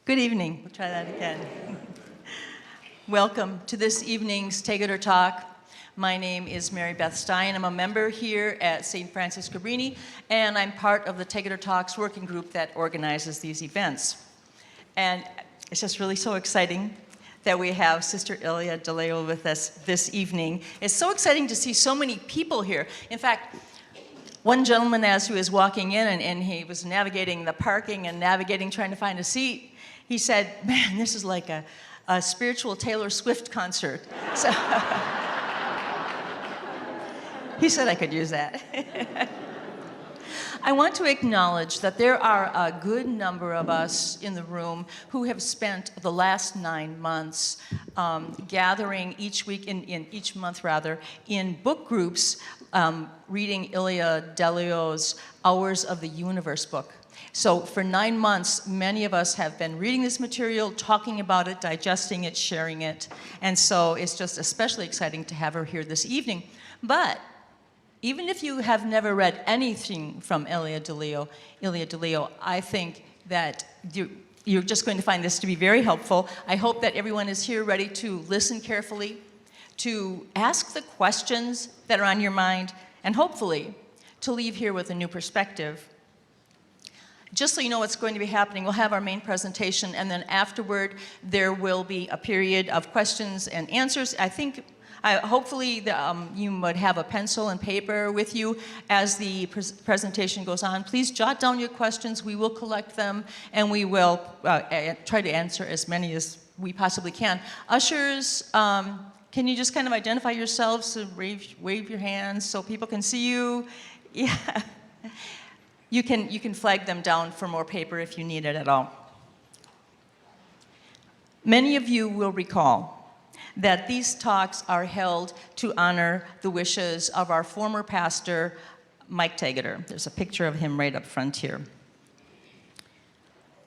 Good evening. We'll try that again. Welcome to this evening's Tegeder Talk. My name is Mary Beth Stein. I'm a member here at St. Francis Cabrini, and I'm part of the Tegeder Talks working group that organizes these events. And it's just really so exciting that we have Sister Ilia Delio with us this evening. It's so exciting to see so many people here. In fact, one gentleman, as he was walking in and he was navigating the parking and trying to find a seat, he said, "Man, this is like a spiritual Taylor Swift concert." So he said I could use that. I want to acknowledge that there are a good number of us in the room who have spent the last 9 months gathering each week, in each month rather, in book groups, reading Ilia Delio's Hours of the Universe book. So for 9 months, many of us have been reading this material, talking about it, digesting it, sharing it. And so it's just especially exciting to have her here this evening. But even if you have never read anything from Ilia Delio, I think that you're just going to find this to be very helpful. I hope that everyone is here ready to listen carefully, to ask the questions that are on your mind, and hopefully to leave here with a new perspective. Just so you know what's going to be happening, we'll have our main presentation, and then afterward there will be a period of questions and answers. Hopefully you would have a pencil and paper with you as the presentation goes on. Please jot down your questions. We will collect them, and we will try to answer as many as we possibly can. Ushers, can you just kind of identify yourselves, so wave your hands so people can see you? Yeah. You can flag them down for more paper if you need it at all. Many of you will recall that these talks are held to honor the wishes of our former pastor, Mike Tegeder. There's a picture of him right up front here.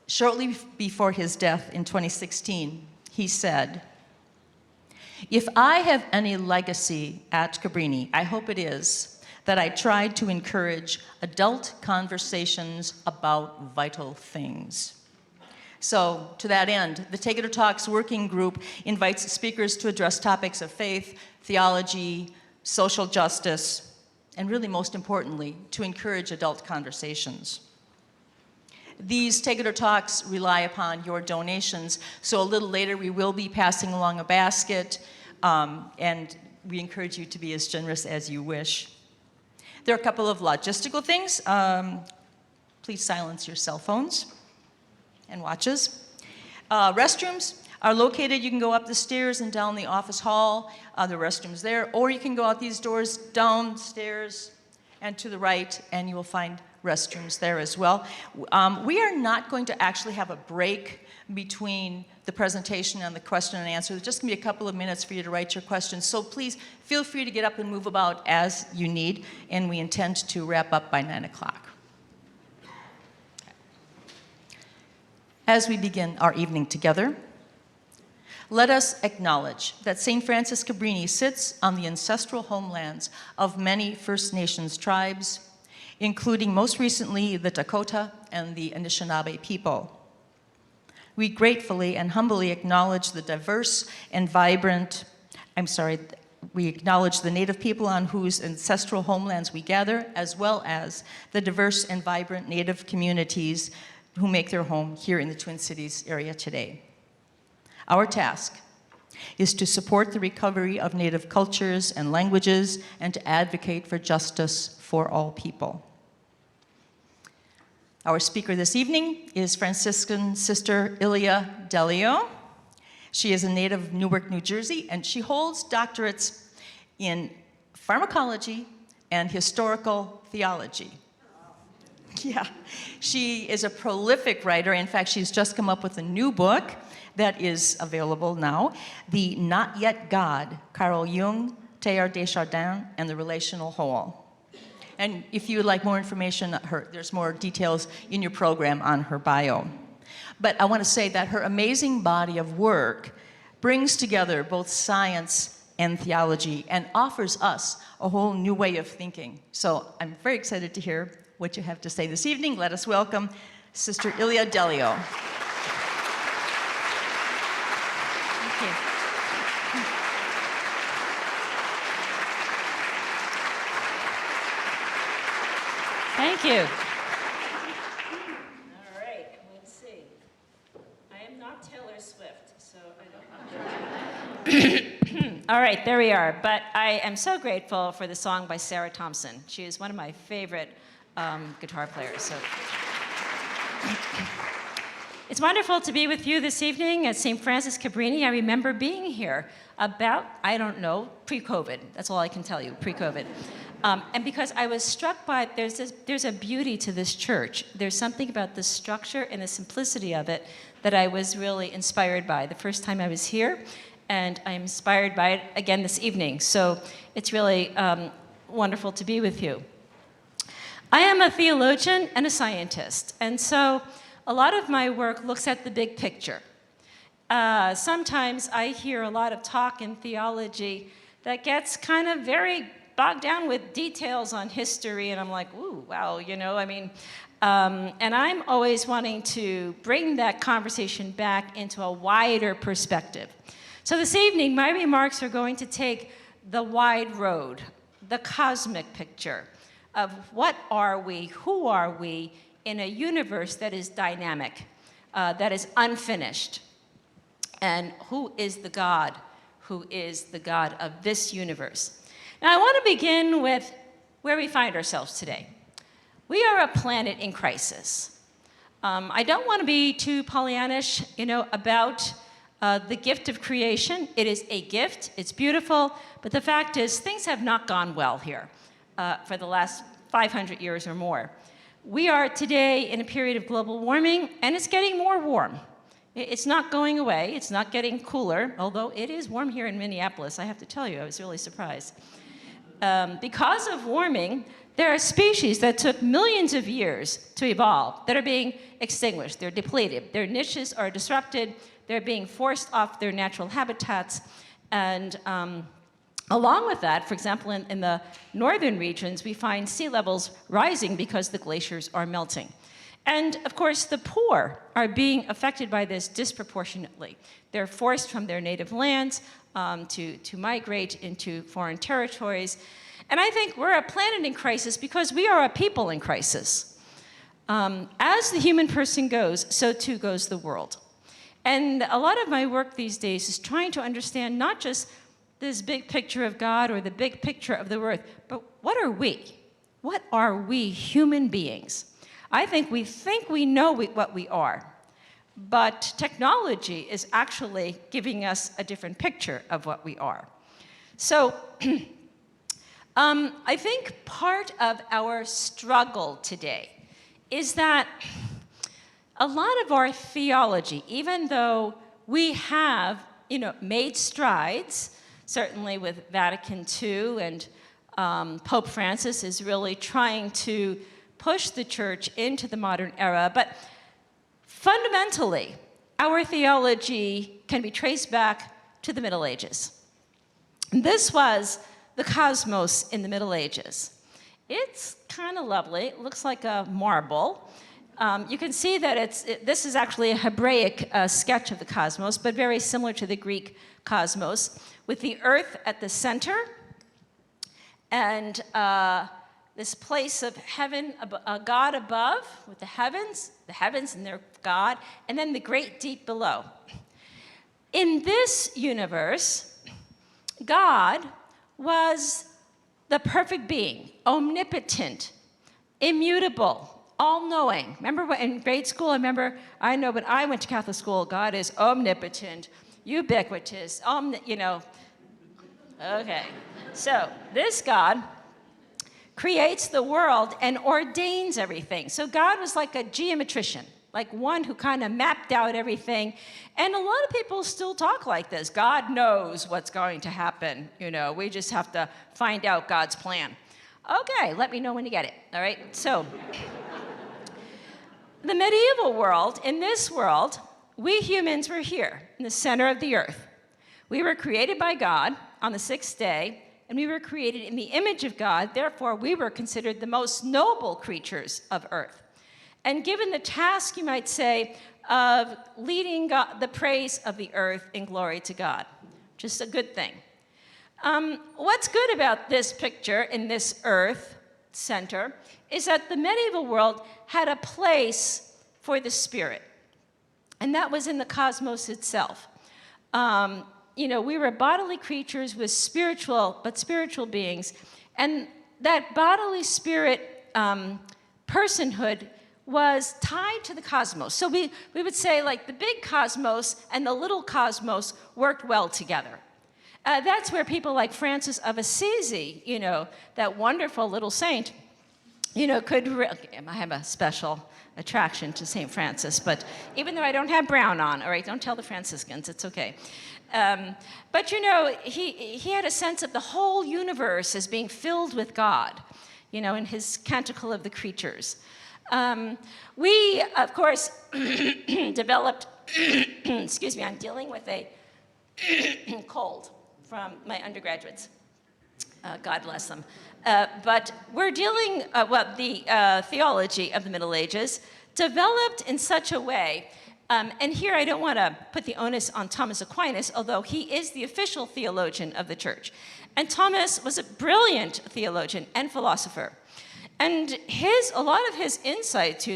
Shortly before his death in 2016, he said, "If I have any legacy at Cabrini, I hope it is that I tried to encourage adult conversations about vital things." So, to that end, the Tegeder Talks working group invites speakers to address topics of faith, theology, social justice, and really most importantly, to encourage adult conversations. These Tegeder Talks rely upon your donations, so a little later we will be passing along a basket, and we encourage you to be as generous as you wish. There are a couple of logistical things. Please silence your cell phones and watches. Restrooms are located. You can go up the stairs and down the office hall. The restrooms there. Or you can go out these doors, downstairs, and to the right, and you will find restrooms there as well. We are not going to actually have a break between the presentation and the question and answer. There's just going to be a couple of minutes for you to write your questions. So please feel free to get up and move about as you need, and we intend to wrap up by 9 o'clock. As we begin our evening together, let us acknowledge that St. Francis Cabrini sits on the ancestral homelands of many First Nations tribes, including most recently the Dakota and the Anishinaabe people. We gratefully and humbly acknowledge the we acknowledge the Native people on whose ancestral homelands we gather, as well as the diverse and vibrant Native communities who make their home here in the Twin Cities area today. Our task is to support the recovery of Native cultures and languages and to advocate for justice for all people. Our speaker this evening is Franciscan Sister Ilia Delio. She is a native of Newark, New Jersey, and she holds doctorates in pharmacology and historical theology. Yeah, she is a prolific writer. In fact, she's just come up with a new book that is available now, The Not Yet God, Carl Jung, Teilhard de Chardin, and the Relational Whole. And if you would like more information, there's more details in your program on her bio. But I want to say that her amazing body of work brings together both science and theology and offers us a whole new way of thinking. So I'm very excited to hear what you have to say this evening. Let us welcome Sister Ilia Delio. Thank you. All right, let's see. I am not Taylor Swift, so I don't. All right, there we are. But I am so grateful for the song by Sarah Thompson. She is one of my favorite guitar players. So. It's wonderful to be with you this evening at St. Francis Cabrini. I remember being here about, I don't know, pre-COVID. That's all I can tell you, pre-COVID. And because I was struck by, there's a beauty to this church. There's something about the structure and the simplicity of it that I was really inspired by the first time I was here, and I'm inspired by it again this evening. So it's really wonderful to be with you. I am a theologian and a scientist, and so a lot of my work looks at the big picture. Sometimes I hear a lot of talk in theology that gets kind of very bogged down with details on history, and I'm like, ooh, wow, and I'm always wanting to bring that conversation back into a wider perspective. So this evening, my remarks are going to take the wide road, the cosmic picture of what are we, who are we, in a universe that is dynamic, that is unfinished, and who is the God of this universe. Now, I want to begin with where we find ourselves today. We are a planet in crisis. I don't want to be too Pollyannish, about the gift of creation. It is a gift, it's beautiful, but the fact is things have not gone well here for the last 500 years or more. We are today in a period of global warming, and it's getting more warm. It's not going away. It's not getting cooler, although it is warm here in Minneapolis. I have to tell you, I was really surprised. Because of warming, there are species that took millions of years to evolve that are being extinguished. They're depleted. Their niches are disrupted. They're being forced off their natural habitats. And along with that, for example, in the northern regions, we find sea levels rising because the glaciers are melting. And of course, the poor are being affected by this disproportionately. They're forced from their native lands to migrate into foreign territories. And I think we're a planet in crisis because we are a people in crisis. As the human person goes, so too goes the world. And a lot of my work these days is trying to understand not just this big picture of God or the big picture of the earth, but what are we? What are we human beings? I think we know what we are, but technology is actually giving us a different picture of what we are. So I think part of our struggle today is that a lot of our theology, even though we have made strides, certainly with Vatican II, and Pope Francis is really trying to push the church into the modern era. But fundamentally, our theology can be traced back to the Middle Ages. This was the cosmos in the Middle Ages. It's kind of lovely. It looks like a marble. You can see that this is actually a Hebraic sketch of the cosmos, but very similar to the Greek cosmos, with the earth at the center, and this place of heaven, God above, with the heavens and their God, and then the great deep below. In this universe, God was the perfect being, omnipotent, immutable, all-knowing. Remember in grade school, I know when I went to Catholic school, God is omnipotent, ubiquitous, Okay, so this God creates the world and ordains everything. So God was like a geometrician, like one who kind of mapped out everything. And a lot of people still talk like this. God knows what's going to happen. We just have to find out God's plan. Okay, let me know when you get it, all right? So the medieval world, in this world, we humans were here in the center of the earth. We were created by God on the sixth day, and we were created in the image of God. Therefore, we were considered the most noble creatures of earth. And given the task, you might say, of leading God, the praise of the earth in glory to God. Just a good thing. What's good about this picture in this earth center is that the medieval world had a place for the spirit, and that was in the cosmos itself. We were bodily creatures with spiritual beings, and that bodily spirit personhood was tied to the cosmos. So we would say, like, the big cosmos and the little cosmos worked well together. That's where people like Francis of Assisi, that wonderful little saint, I have a special attraction to St. Francis, but even though I don't have brown on, all right, don't tell the Franciscans, it's okay. But he had a sense of the whole universe as being filled with God, in his Canticle of the Creatures. We, of course, developed, excuse me, I'm dealing with a cold from my undergraduates. God bless them. But we're dealing, the theology of the Middle Ages developed in such a way, and here I don't want to put the onus on Thomas Aquinas, although he is the official theologian of the church. And Thomas was a brilliant theologian and philosopher. And a lot of his insights,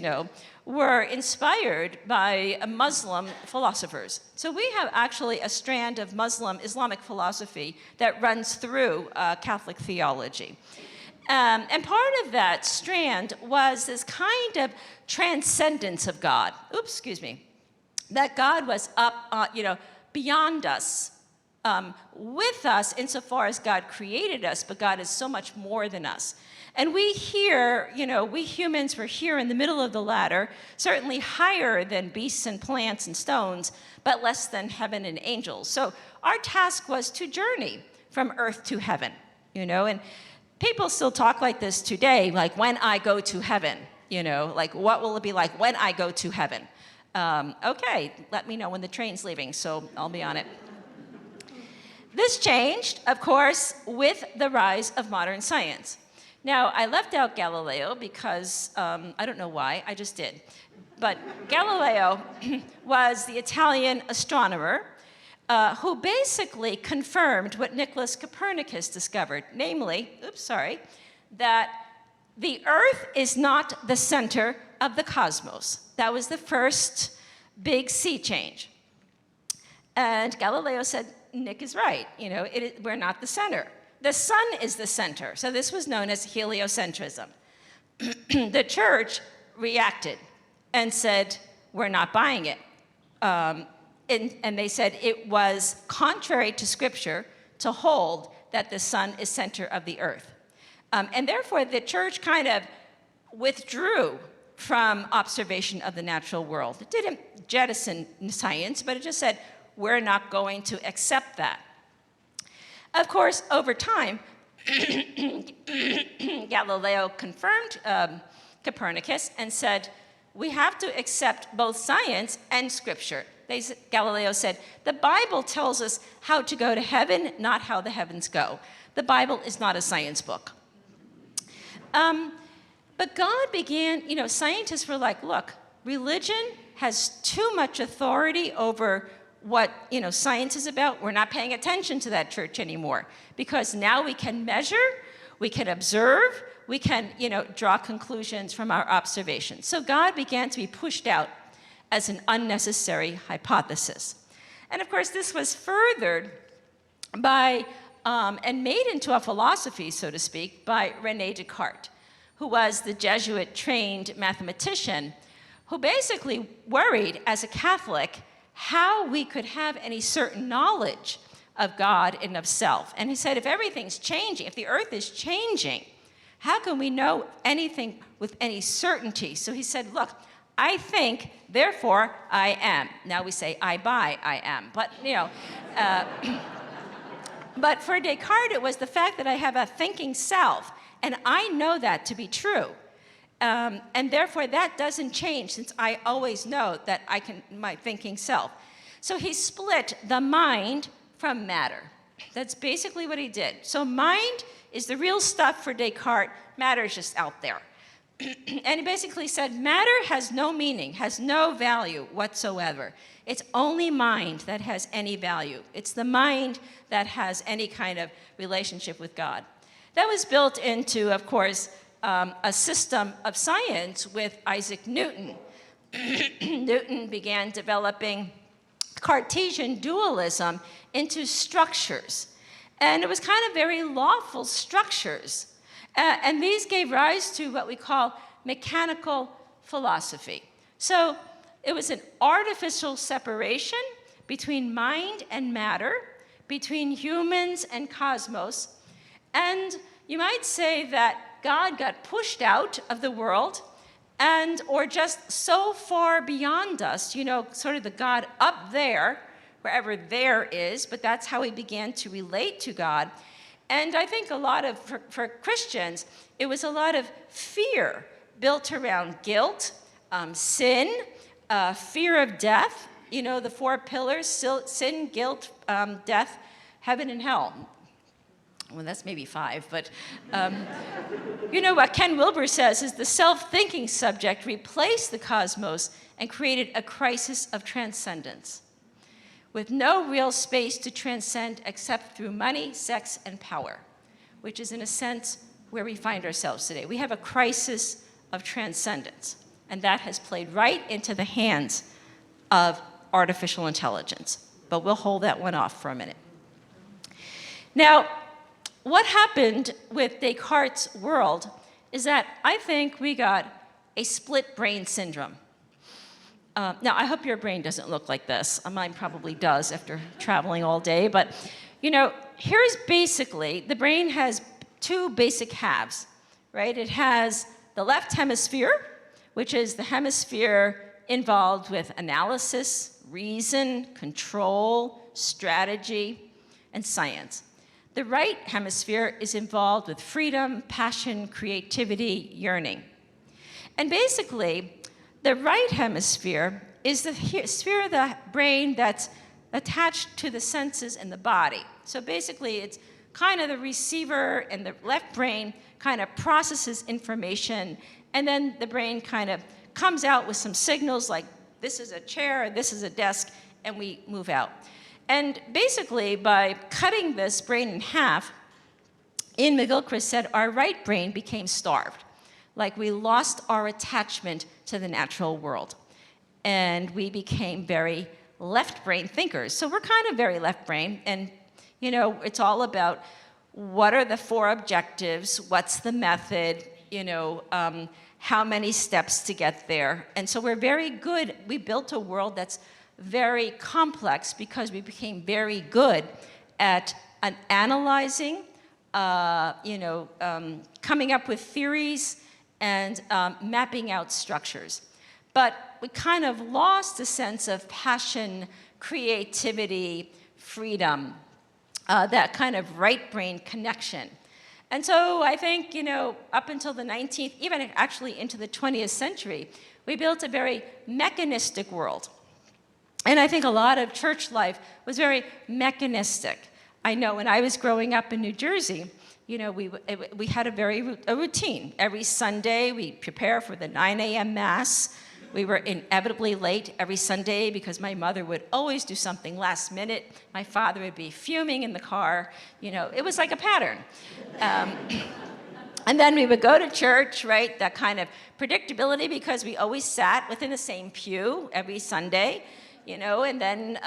were inspired by Muslim philosophers. So we have actually a strand of Islamic philosophy that runs through Catholic theology. And part of that strand was this kind of transcendence of God. That God was up, beyond us, with us insofar as God created us, but God is so much more than us. And we humans were here in the middle of the ladder, certainly higher than beasts and plants and stones, but less than heaven and angels. So our task was to journey from earth to heaven, and people still talk like this today, like, when I go to heaven, like, what will it be like when I go to heaven? Okay, let me know when the train's leaving, so I'll be on it. This changed, of course, with the rise of modern science. Now, I left out Galileo because, I don't know why, I just did. But Galileo was the Italian astronomer who basically confirmed what Nicholas Copernicus discovered, namely, that the Earth is not the center of the cosmos. That was the first big sea change. And Galileo said, Nick is right, we're not the center. The sun is the center. So this was known as heliocentrism. The church reacted and said, we're not buying it. And they said it was contrary to Scripture to hold that the sun is center of the earth. And therefore, the church kind of withdrew from observation of the natural world. It didn't jettison science, but it just said, we're not going to accept that. Of course, over time, Galileo confirmed Copernicus and said, we have to accept both science and Scripture. Galileo said, the Bible tells us how to go to heaven, not how the heavens go. The Bible is not a science book. But God began, scientists were like, look, religion has too much authority over what science is about. We're not paying attention to that church anymore, because now we can measure, we can observe, we can draw conclusions from our observations. So God began to be pushed out as an unnecessary hypothesis. And of course, this was furthered by and made into a philosophy, so to speak, by René Descartes, who was the Jesuit-trained mathematician who basically worried, as a Catholic, how we could have any certain knowledge of God and of self. And he said, if everything's changing, if the earth is changing, how can we know anything with any certainty? So he said, look, I think, therefore I am. Now we say, I buy, I am. But, but for Descartes, it was the fact that I have a thinking self, and I know that to be true. And therefore, that doesn't change, since I always know that my thinking self. So he split the mind from matter. That's basically what he did. So mind is the real stuff for Descartes. Matter is just out there. And he basically said, matter has no meaning, has no value whatsoever. It's only mind that has any value. It's the mind that has any kind of relationship with God. That was built into, of course, a system of science with Isaac Newton. Newton began developing Cartesian dualism into structures. And it was kind of very lawful structures. And these gave rise to what we call mechanical philosophy. So it was an artificial separation between mind and matter, between humans and cosmos. And you might say that God got pushed out of the world or just so far beyond us, sort of the God up there, wherever there is, but that's how we began to relate to God. And I think for Christians, it was a lot of fear built around guilt, sin, fear of death, the 4 pillars: sin, guilt, death, heaven, and hell. Well, that's maybe 5, but what Ken Wilber says is the self-thinking subject replaced the cosmos and created a crisis of transcendence, with no real space to transcend except through money, sex, and power, which is in a sense where we find ourselves today. We have a crisis of transcendence, and that has played right into the hands of artificial intelligence. But we'll hold that one off for a minute. Now, what happened with Descartes' world is that I think we got a split brain syndrome. Now, I hope your brain doesn't look like this. Mine probably does after traveling all day. But, here's basically, the brain has 2 basic halves, right? It has the left hemisphere, which is the hemisphere involved with analysis, reason, control, strategy, and science. The right hemisphere is involved with freedom, passion, creativity, yearning. And basically, the right hemisphere is the sphere of the brain that's attached to the senses and the body. So basically, it's kind of the receiver, and the left brain kind of processes information, and then the brain kind of comes out with some signals like, this is a chair, this is a desk, and we move out. And basically, by cutting this brain in half, Ian McGilchrist said our right brain became starved. Like we lost our attachment to the natural world. And we became very left brain thinkers. So we're kind of very left brain. And, it's all about what are the 4 objectives, what's the method, how many steps to get there. And so we're very good. We built a world that's very complex because we became very good at analyzing, coming up with theories and mapping out structures. But we kind of lost a sense of passion, creativity, freedom, that kind of right brain connection. And so I think, up until the 19th, even actually into the 20th century, we built a very mechanistic world. And I think a lot of church life was very mechanistic. I know when I was growing up in New Jersey, we had a routine. Every Sunday, we prepare for the 9 a.m. Mass. We were inevitably late every Sunday because my mother would always do something last minute. My father would be fuming in the car. It was like a pattern. And then we would go to church, right? That kind of predictability because we always sat within the same pew every Sunday. And then,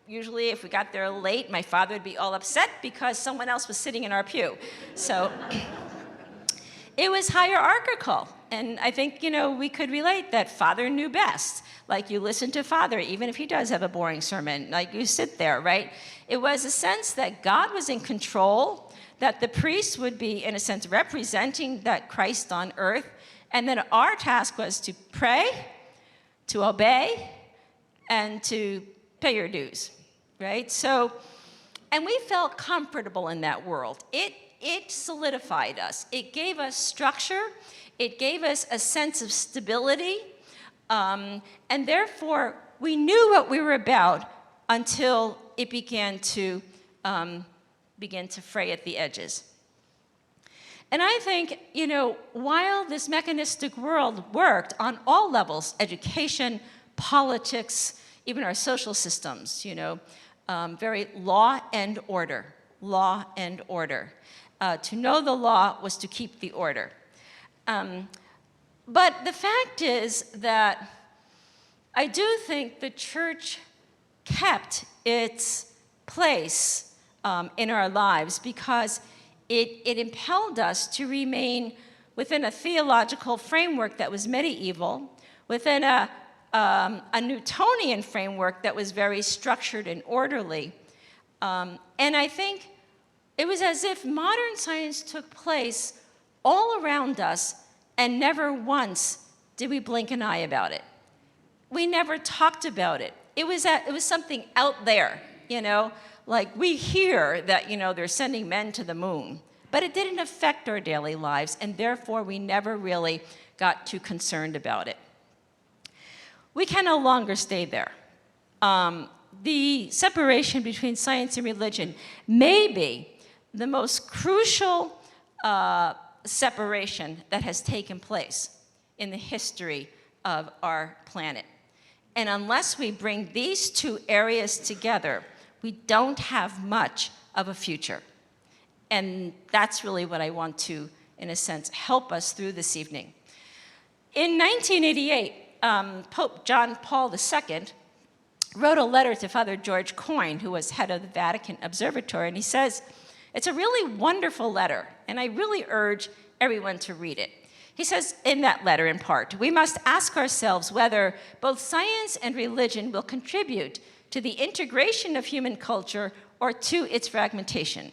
usually if we got there late, my father would be all upset because someone else was sitting in our pew. So it was hierarchical. And I think, we could relate that Father knew best. Like you listen to Father, even if he does have a boring sermon, like you sit there, right? It was a sense that God was in control, that the priest would be, in a sense, representing that Christ on earth. And then our task was to pray, to obey, and to pay your dues, right? So, and we felt comfortable in that world. It solidified us. It gave us structure. It gave us a sense of stability. And therefore, we knew what we were about until it began to fray at the edges. And I think, while this mechanistic world worked on all levels, education, politics, even our social systems, very law and order. To know the law was to keep the order. But the fact is that I do think the church kept its place in our lives because it impelled us to remain within a theological framework that was medieval, within a Newtonian framework that was very structured and orderly. And I think it was as if modern science took place all around us, and never once did we blink an eye about it. We never talked about it. It was something out there, like we hear that, they're sending men to the moon, but it didn't affect our daily lives, and therefore we never really got too concerned about it. We can no longer stay there. The separation between science and religion may be the most crucial separation that has taken place in the history of our planet. And unless we bring these two areas together, we don't have much of a future. And that's really what I want to, in a sense, help us through this evening. In 1988, Pope John Paul II wrote a letter to Father George Coyne, who was head of the Vatican Observatory, and he says, it's a really wonderful letter, and I really urge everyone to read it. He says in that letter, in part, we must ask ourselves whether both science and religion will contribute to the integration of human culture or to its fragmentation.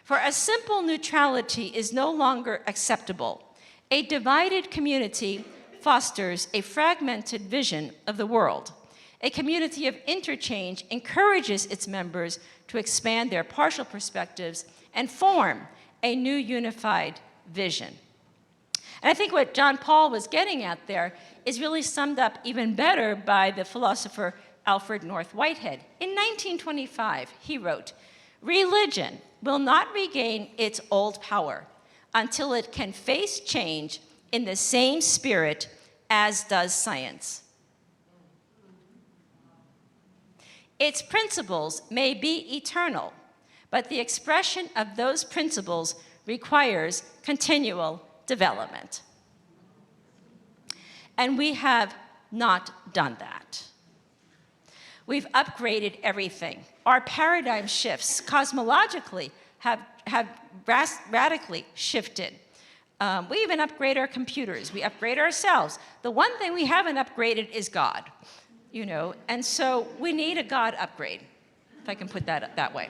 For a simple neutrality is no longer acceptable. A divided community fosters a fragmented vision of the world. A community of interchange encourages its members to expand their partial perspectives and form a new unified vision. And I think what John Paul was getting at there is really summed up even better by the philosopher Alfred North Whitehead. In 1925, he wrote, religion will not regain its old power until it can face change in the same spirit as does science. Its principles may be eternal, but the expression of those principles requires continual development. And we have not done that. We've upgraded everything. Our paradigm shifts cosmologically have radically shifted. We even upgrade our computers. We upgrade ourselves. The one thing we haven't upgraded is God, and so we need a God upgrade, if I can put that way.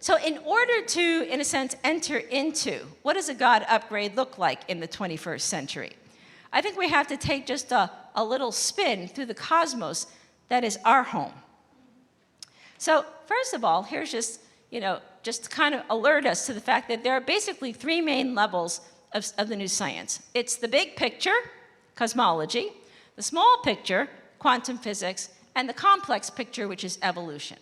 So in order to, in a sense, enter into what does a God upgrade look like in the 21st century, I think we have to take just a little spin through the cosmos that is our home. So first of all, here's just to kind of alert us to the fact that there are basically three main levels of the new science. It's the big picture, cosmology, the small picture, quantum physics, and the complex picture, which is evolution.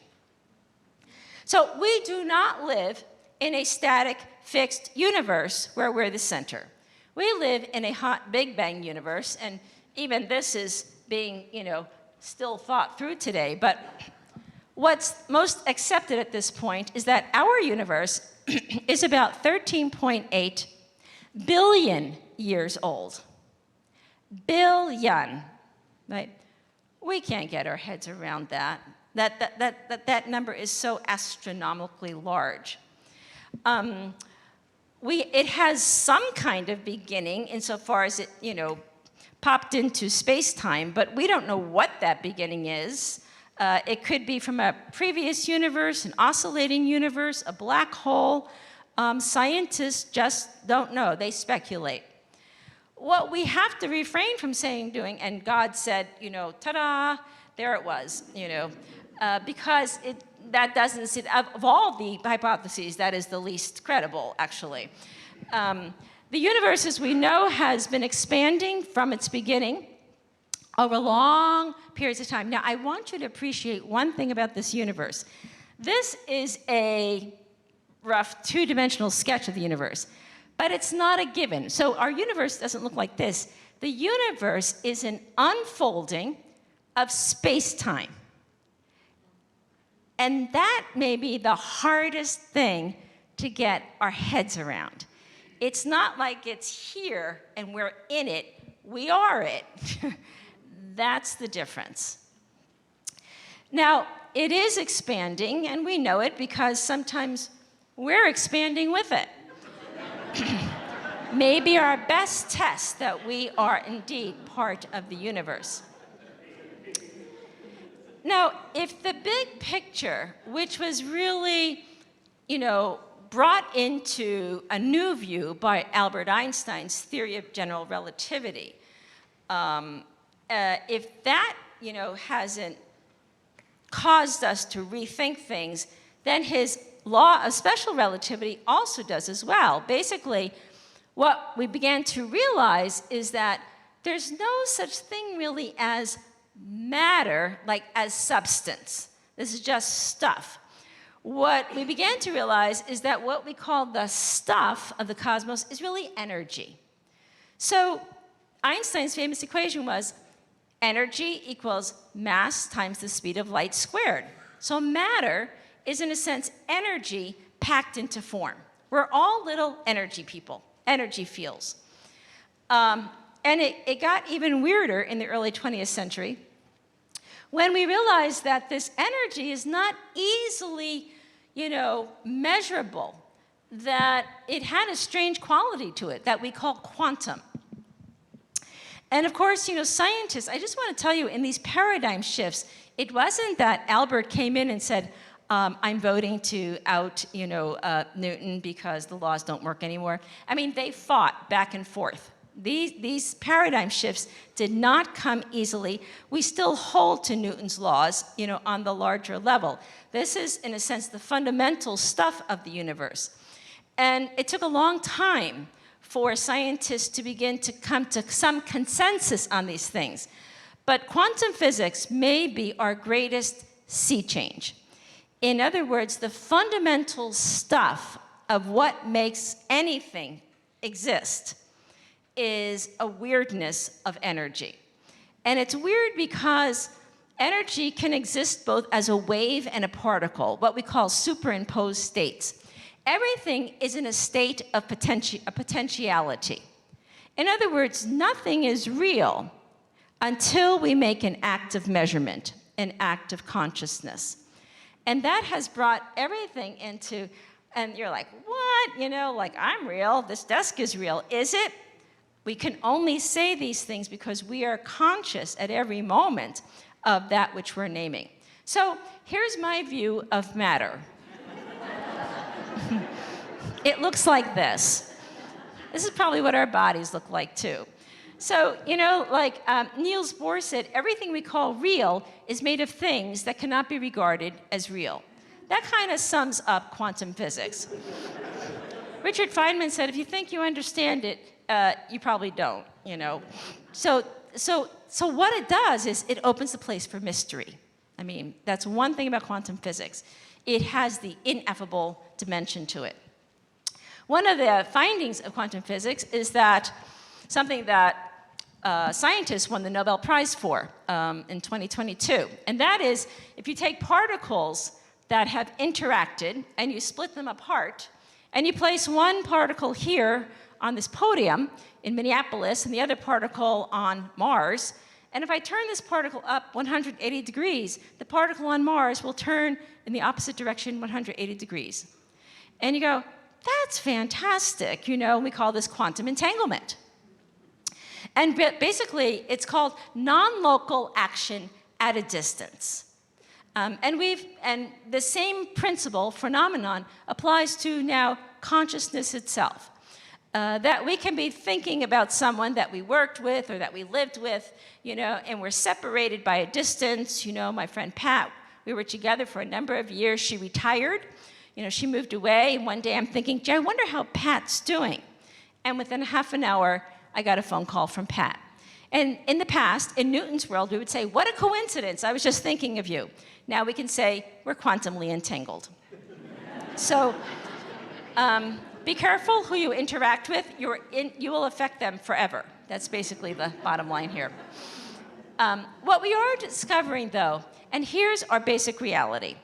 So we do not live in a static, fixed universe where we're the center. We live in a hot Big Bang universe, and even this is being, still thought through today. But what's most accepted at this point is that our universe is about 13.8 billion years old. Billion, right? We can't get our heads around that. That number is so astronomically large. It has some kind of beginning insofar as it, popped into space-time, but we don't know what that beginning is. It could be from a previous universe, an oscillating universe, a black hole. Scientists just don't know. They speculate. What we have to refrain from doing, and God said, ta-da, there it was, because that doesn't sit, of all the hypotheses, that is the least credible, actually. The universe, as we know, has been expanding from its beginning over long periods of time. Now, I want you to appreciate one thing about this universe. This is a rough two-dimensional sketch of the universe, but it's not a given. So our universe doesn't look like this. The universe is an unfolding of space-time. And that may be the hardest thing to get our heads around. It's not like it's here and we're in it. We are it. That's the difference. Now, it is expanding, and we know it because sometimes we're expanding with it. Maybe our best test that we are indeed part of the universe. Now, if the big picture, which was really, brought into a new view by Albert Einstein's theory of general relativity, if that, hasn't caused us to rethink things, then his law of special relativity also does as well. Basically, what we began to realize is that there's no such thing really as matter, like as substance. This is just stuff. What we began to realize is that what we call the stuff of the cosmos is really energy. So Einstein's famous equation was energy equals mass times the speed of light squared. So matter is, in a sense, energy packed into form. We're all little energy people, energy fields. And it got even weirder in the early 20th century when we realized that this energy is not easily, measurable, that it had a strange quality to it that we call quantum. And of course, scientists, I just want to tell you, in these paradigm shifts, it wasn't that Albert came in and said, I'm voting to out, Newton because the laws don't work anymore. I mean, they fought back and forth. These paradigm shifts did not come easily. We still hold to Newton's laws, on the larger level. This is, in a sense, the fundamental stuff of the universe. And it took a long time for scientists to begin to come to some consensus on these things. But quantum physics may be our greatest sea change. In other words, the fundamental stuff of what makes anything exist is a weirdness of energy. And it's weird because energy can exist both as a wave and a particle, what we call superimposed states. Everything is in a state of potentiality. In other words, nothing is real until we make an act of measurement, an act of consciousness. And that has brought everything into, and you're like, what? Like, I'm real, this desk is real. Is it? We can only say these things because we are conscious at every moment of that which we're naming. So here's my view of matter. It looks like this. This is probably what our bodies look like too. So, like Niels Bohr said, everything we call real is made of things that cannot be regarded as real. That kind of sums up quantum physics. Richard Feynman said, if you think you understand it, you probably don't, So what it does is it opens the place for mystery. I mean, that's one thing about quantum physics. It has the ineffable dimension to it. One of the findings of quantum physics is that something that scientists won the Nobel Prize for in 2022. And that is, if you take particles that have interacted and you split them apart, and you place one particle here on this podium in Minneapolis and the other particle on Mars, and if I turn this particle up 180 degrees, the particle on Mars will turn in the opposite direction 180 degrees. And you go, that's fantastic. We call this quantum entanglement. And basically, it's called non-local action at a distance. And the same principle, phenomenon, applies to now consciousness itself. That we can be thinking about someone that we worked with or that we lived with, and we're separated by a distance. My friend Pat, we were together for a number of years. She retired. She moved away. And one day I'm thinking, gee, I wonder how Pat's doing. And within half an hour, I got a phone call from Pat. And in the past, in Newton's world, we would say, what a coincidence, I was just thinking of you. Now we can say, we're quantumly entangled. So be careful who you interact with. You will affect them forever. That's basically the bottom line here. What we are discovering, though, and here's our basic reality.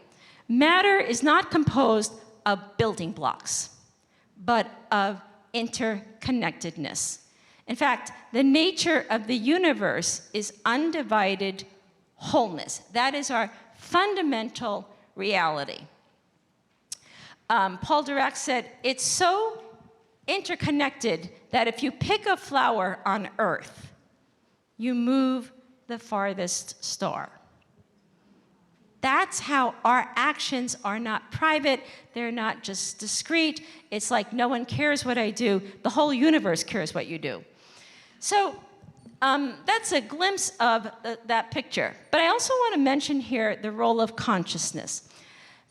Matter is not composed of building blocks, but of interconnectedness. In fact, the nature of the universe is undivided wholeness. That is our fundamental reality. Paul Dirac said, it's so interconnected that if you pick a flower on Earth, you move the farthest star. That's how our actions are not private, they're not just discrete. It's like no one cares what I do, the whole universe cares what you do. So that's a glimpse of that picture. But I also want to mention here the role of consciousness.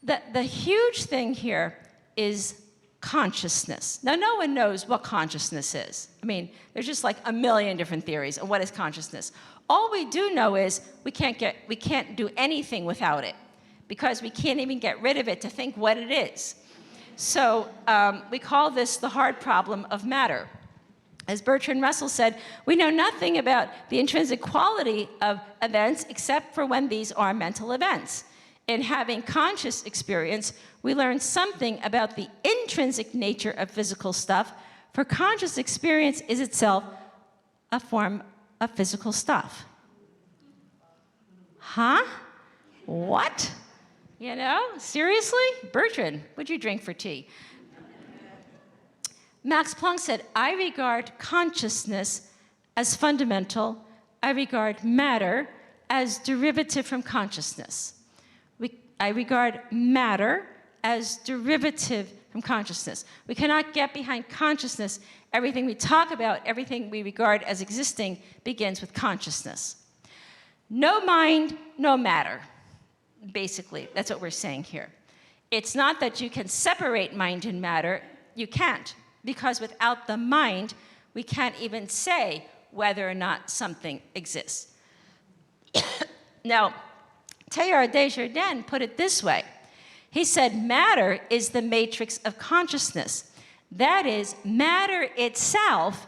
The huge thing here is consciousness. Now, no one knows what consciousness is. I mean, there's just like a million different theories of what is consciousness. All we do know is we can't do anything without it, because we can't even get rid of it to think what it is. So we call this the hard problem of matter. As Bertrand Russell said, we know nothing about the intrinsic quality of events except for when these are mental events. In having conscious experience, we learn something about the intrinsic nature of physical stuff, for conscious experience is itself a form of physical stuff. Huh? What? You know, seriously? Bertrand, what'd you drink for tea? Max Planck said, I regard consciousness as fundamental. I regard matter as derivative from consciousness. I regard matter as derivative from consciousness. We cannot get behind consciousness. Everything we talk about, everything we regard as existing begins with consciousness. No mind, no matter. Basically, that's what we're saying here. It's not that you can separate mind and matter. You can't, because without the mind, we can't even say whether or not something exists. Now, Teilhard de Chardin put it this way. He said, matter is the matrix of consciousness. That is, matter itself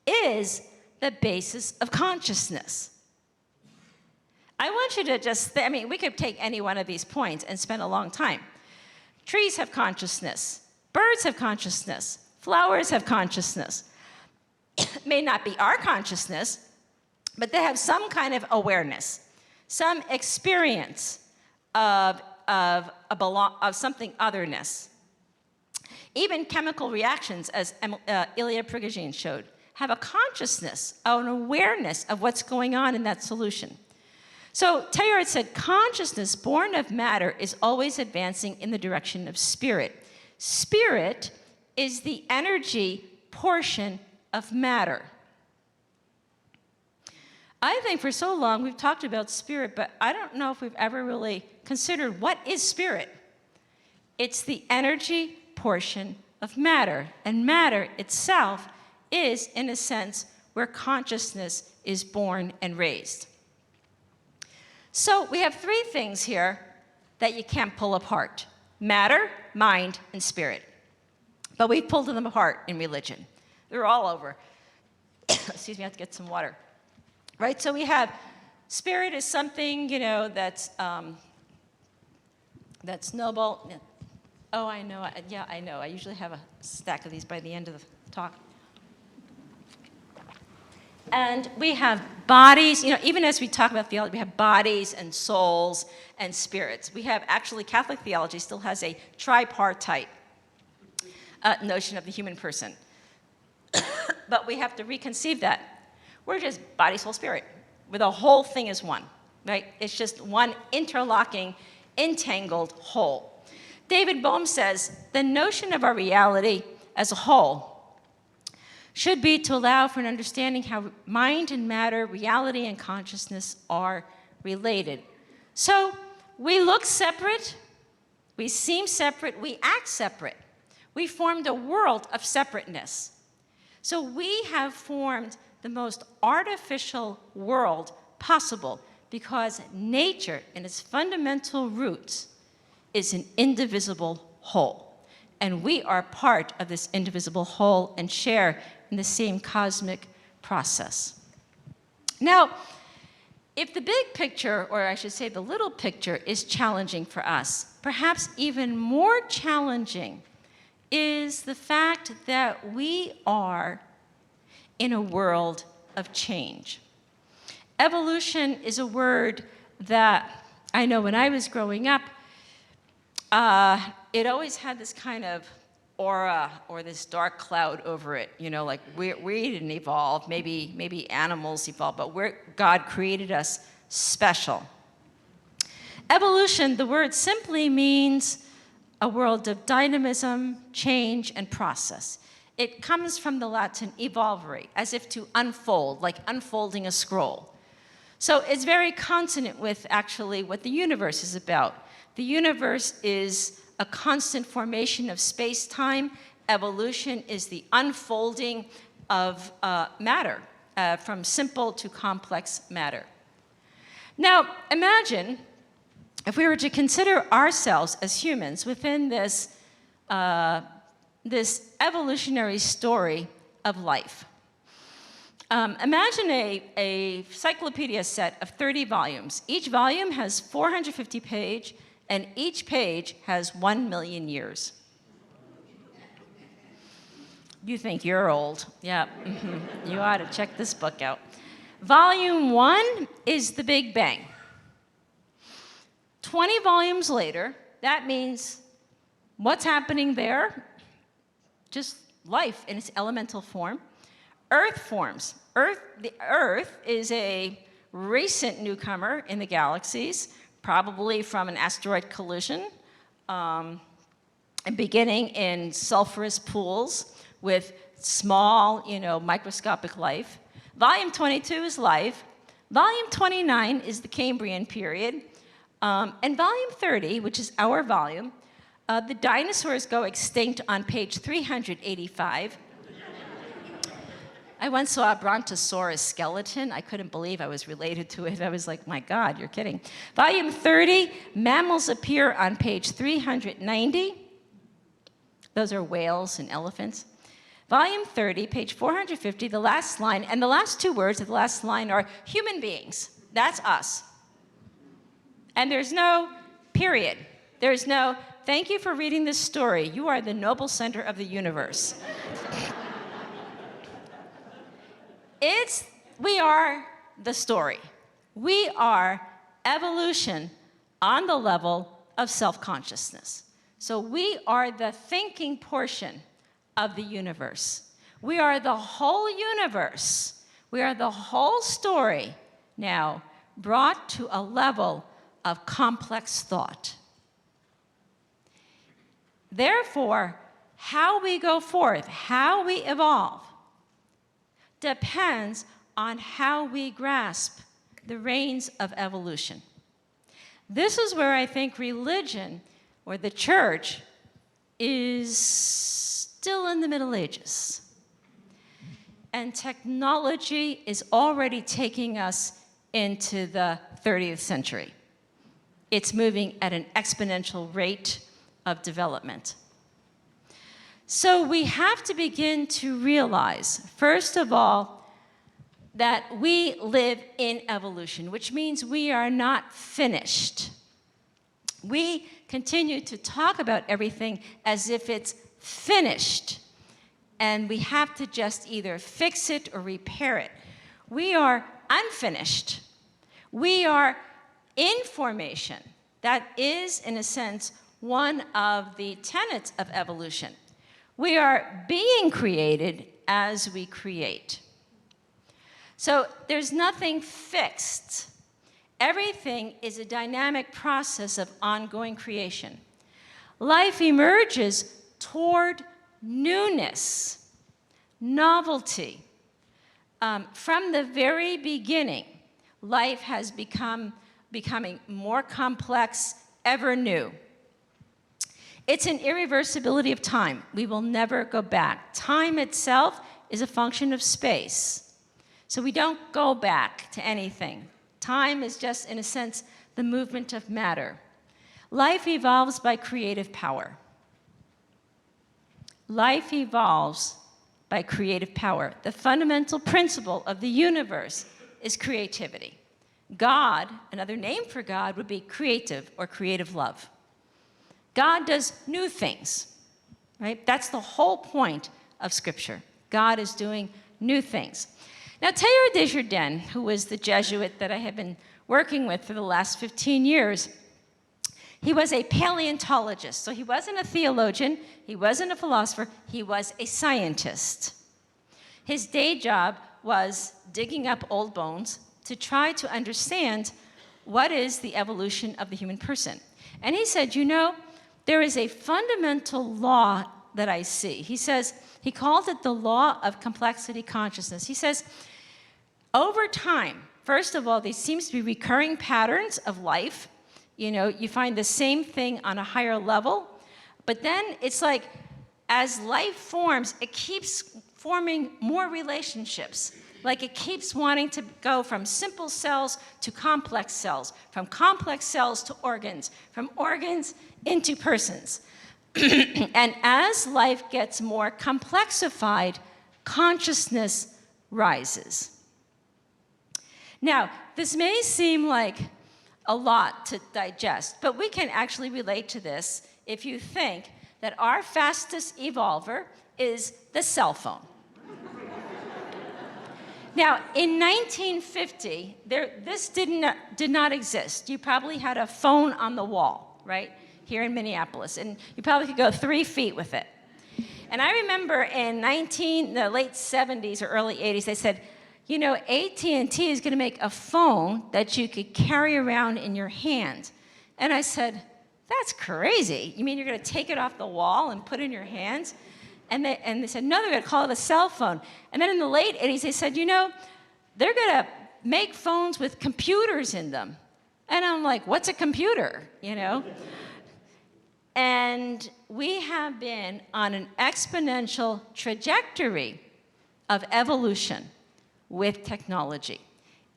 is the basis of consciousness. I want you to just, we could take any one of these points and spend a long time. Trees have consciousness. Birds have consciousness. Flowers have consciousness. It may not be our consciousness, but they have some kind of awareness, some experience of something otherness. Even chemical reactions, as Ilia Prigogine showed, have a consciousness, an awareness of what's going on in that solution. So Teilhard said, consciousness born of matter is always advancing in the direction of spirit. Spirit is the energy portion of matter. I think for so long we've talked about spirit, but I don't know if we've ever really considered what is spirit. It's the energy portion of matter, and matter itself is, in a sense, where consciousness is born and raised. So we have three things here that you can't pull apart: matter, mind, and spirit. But we've pulled them apart in religion. They're all over. Excuse me, I have to get some water. Right, so we have spirit is something, that's noble. Oh, I know. Yeah, I know. I usually have a stack of these by the end of the talk. And we have bodies. Even as we talk about theology, we have bodies and souls and spirits. We have, actually, Catholic theology still has a tripartite notion of the human person. But we have to reconceive that. We're just body, soul, spirit, where the whole thing is one, right? It's just one interlocking, entangled whole. David Bohm says, the notion of our reality as a whole should be to allow for an understanding how mind and matter, reality and consciousness are related. So we look separate, we seem separate, we act separate. We formed a world of separateness. So we have formed the most artificial world possible because nature, in its fundamental roots, is an indivisible whole. And we are part of this indivisible whole and share in the same cosmic process. Now, if the big picture, or I should say the little picture, is challenging for us, perhaps even more challenging is the fact that we are in a world of change. Evolution is a word that I know when I was growing up, it always had this kind of aura or this dark cloud over it, like we didn't evolve, maybe animals evolved, but God created us special. Evolution, the word simply means a world of dynamism, change, and process. It comes from the Latin evolvere, as if to unfold, like unfolding a scroll. So it's very consonant with actually what the universe is about. The universe is a constant formation of space-time. Evolution is the unfolding of matter, from simple to complex matter. Now, imagine if we were to consider ourselves as humans within this evolutionary story of life. Imagine a encyclopedia set of 30 volumes. Each volume has 450 pages, and each page has 1 million years. You think you're old. Yeah, you ought to check this book out. Volume 1 is the Big Bang. 20 volumes later, that means what's happening there? Just life in its elemental form. Earth forms. The Earth is a recent newcomer in the galaxies, probably from an asteroid collision, and beginning in sulfurous pools with small, microscopic life. Volume 22 is life. Volume 29 is the Cambrian period. And volume 30, which is our volume, the dinosaurs go extinct on page 385. I once saw a brontosaurus skeleton. I couldn't believe I was related to it. I was like, my God, you're kidding. Volume 30, mammals appear on page 390. Those are whales and elephants. Volume 30, page 450, the last line, and the last two words of the last line are human beings. That's us. And there's no period. There's no, thank you for reading this story. You are the noble center of the universe. We are the story. We are evolution on the level of self-consciousness. So we are the thinking portion of the universe. We are the whole universe. We are the whole story now brought to a level of complex thought. Therefore, how we go forth, how we evolve, depends on how we grasp the reins of evolution. This is where I think religion, or the church, is still in the Middle Ages. And technology is already taking us into the 30th century. It's moving at an exponential rate of development. So we have to begin to realize, first of all, that we live in evolution, which means we are not finished. We continue to talk about everything as if it's finished, and we have to just either fix it or repair it. We are unfinished. We are in formation. That is, in a sense, one of the tenets of evolution. We are being created as we create. So there's nothing fixed. Everything is a dynamic process of ongoing creation. Life emerges toward newness, novelty. From the very beginning, life has becoming more complex, ever new. It's an irreversibility of time. We will never go back. Time itself is a function of space. So we don't go back to anything. Time is just, in a sense, the movement of matter. Life evolves by creative power. Life evolves by creative power. The fundamental principle of the universe is creativity. God, another name for God, would be creative or creative love. God does new things. right? That's the whole point of Scripture. God is doing new things. Now, Teilhard de Chardin, who was the Jesuit that I have been working with for the last 15 years, he was a paleontologist. So he wasn't a theologian, he wasn't a philosopher, he was a scientist. His day job was digging up old bones to try to understand what is the evolution of the human person. And he said, there is a fundamental law that I see. He says, he called it the law of complexity consciousness. He says, over time, first of all, there seems to be recurring patterns of life. You find the same thing on a higher level, but then it's like, as life forms, it keeps forming more relationships. Like it keeps wanting to go from simple cells to complex cells, from complex cells to organs, from organs into persons. And as life gets more complexified, consciousness rises. Now, this may seem like a lot to digest, but we can actually relate to this if you think that our fastest evolver is the cell phone. Now, in 1950, this did not exist. You probably had a phone on the wall, right, here in Minneapolis, and you probably could go 3 feet with it. And I remember in the late 70s or early 80s, they said, AT&T is going to make a phone that you could carry around in your hand. And I said, that's crazy. You mean you're going to take it off the wall and put it in your hands? And they said, no, they're going to call it a cell phone. And then in the late 80s, they said, they're going to make phones with computers in them. And I'm like, what's a computer, And we have been on an exponential trajectory of evolution with technology.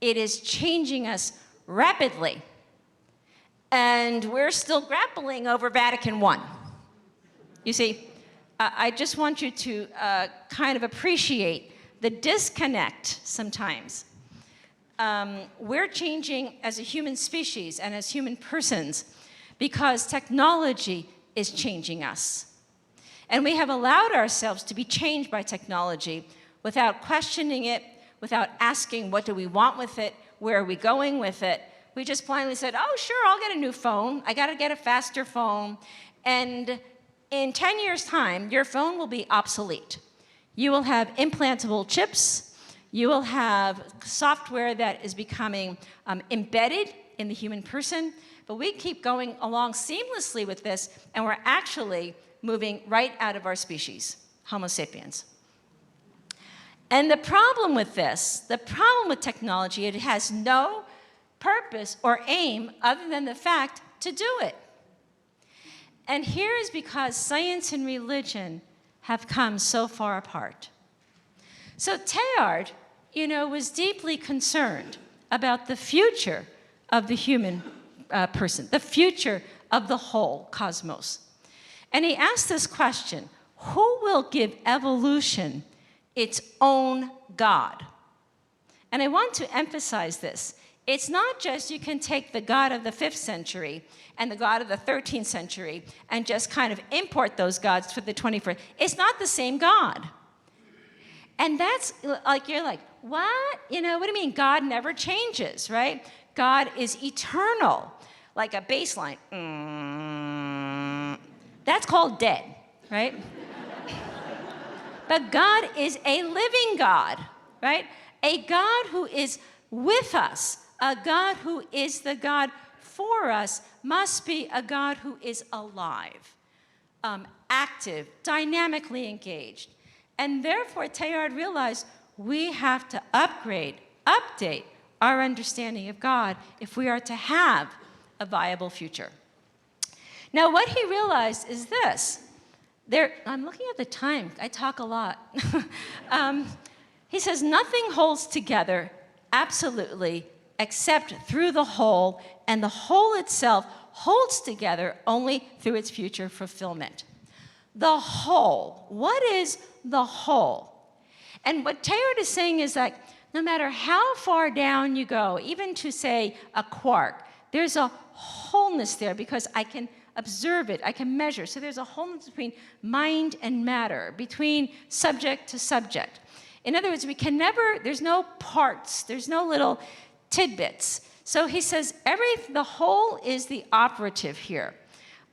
It is changing us rapidly. And we're still grappling over Vatican I. You see, I just want you to kind of appreciate the disconnect sometimes. We're changing as a human species and as human persons because technology is changing us. And we have allowed ourselves to be changed by technology without questioning it, without asking what do we want with it, where are we going with it. We just blindly said, oh, sure, I'll get a new phone. I got to get a faster phone. And in 10 years' time, your phone will be obsolete. You will have implantable chips. You will have software that is becoming embedded in the human person. But we keep going along seamlessly with this, and we're actually moving right out of our species, Homo sapiens. And the problem with this, the problem with technology, it has no purpose or aim other than the fact to do it. And here is because science and religion have come so far apart. So Teilhard, was deeply concerned about the future of the human person, the future of the whole cosmos. And he asked this question, who will give evolution its own God? And I want to emphasize this. It's not just you can take the God of the 5th century and the God of the 13th century and just kind of import those gods for the 21st. It's not the same God. And that's like, you're like, what? What do you mean? God never changes, right? God is eternal, like a bass line. That's called dead, right? But God is a living God, right? A God who is with us, a God who is the God for us, must be a God who is alive, active, dynamically engaged. And therefore, Teilhard realized we have to update our understanding of God if we are to have a viable future. Now, what he realized is this. I'm looking at the time. I talk a lot. He says, nothing holds together absolutely except through the whole, and the whole itself holds together only through its future fulfillment. The whole. What is the whole? And what Teilhard is saying is that no matter how far down you go, even to say a quark, there's a wholeness there because I can observe it, I can measure. So there's a wholeness between mind and matter, between subject to subject. In other words, there's no parts, there's no little tidbits. So he says the whole is the operative here.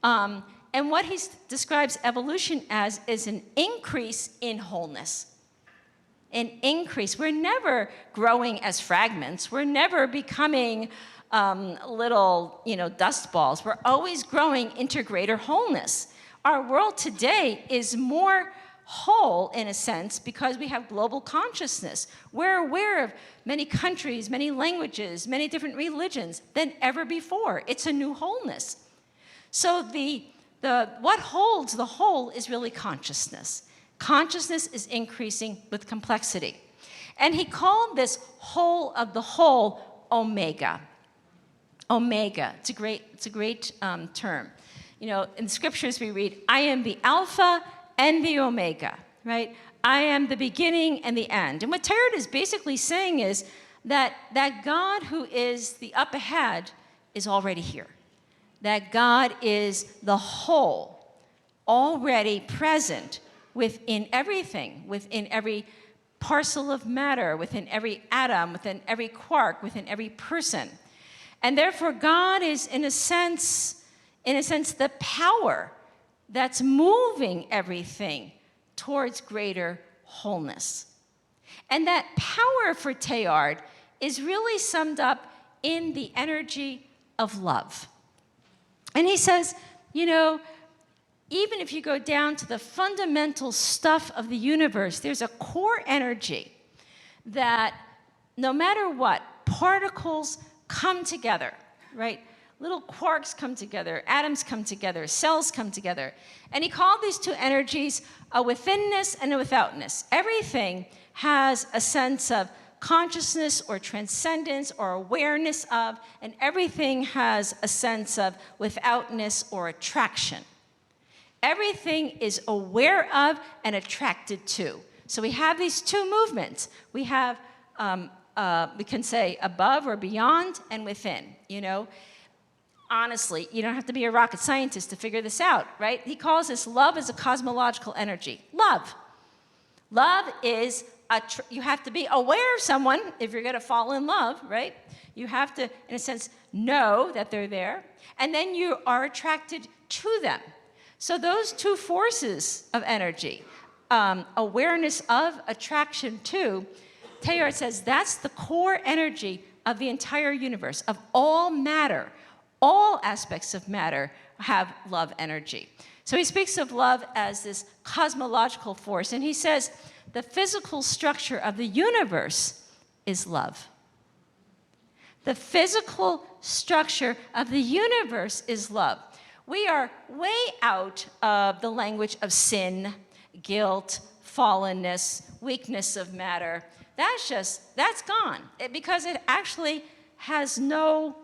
And what he describes evolution as is an increase in wholeness. An increase. We're never growing as fragments. We're never becoming little, dust balls. We're always growing into greater wholeness. Our world today is more whole, in a sense, because we have global consciousness. We're aware of many countries, many languages, many different religions than ever before. It's a new wholeness. So what holds the whole is really consciousness. Consciousness is increasing with complexity. And he called this whole of the whole omega. Omega, it's a great term. In the scriptures we read, I am the Alpha and the Omega, right? I am the beginning and the end. And what Tegeder is basically saying is that God who is the up ahead is already here. That God is the whole, already present within everything, within every parcel of matter, within every atom, within every quark, within every person. And therefore, God is, in a sense, the power that's moving everything towards greater wholeness. And that power for Teilhard is really summed up in the energy of love. And he says, even if you go down to the fundamental stuff of the universe, there's a core energy that no matter what, particles come together, right? Little quarks come together, atoms come together, cells come together. And he called these two energies a withinness and a withoutness. Everything has a sense of consciousness or transcendence or awareness of, and everything has a sense of withoutness or attraction. Everything is aware of and attracted to. So we have these two movements. We have, we can say above or beyond and within, Honestly, you don't have to be a rocket scientist to figure this out, right? He calls this love as a cosmological energy. Love. Love is, you have to be aware of someone if you're going to fall in love, right? You have to, in a sense, know that they're there. And then you are attracted to them. So those two forces of energy, awareness of, attraction to, Teilhard says that's the core energy of the entire universe, of all matter. All aspects of matter have love energy. So he speaks of love as this cosmological force, and he says the physical structure of the universe is love. The physical structure of the universe is love. We are way out of the language of sin, guilt, fallenness, weakness of matter. That's gone, because it actually has no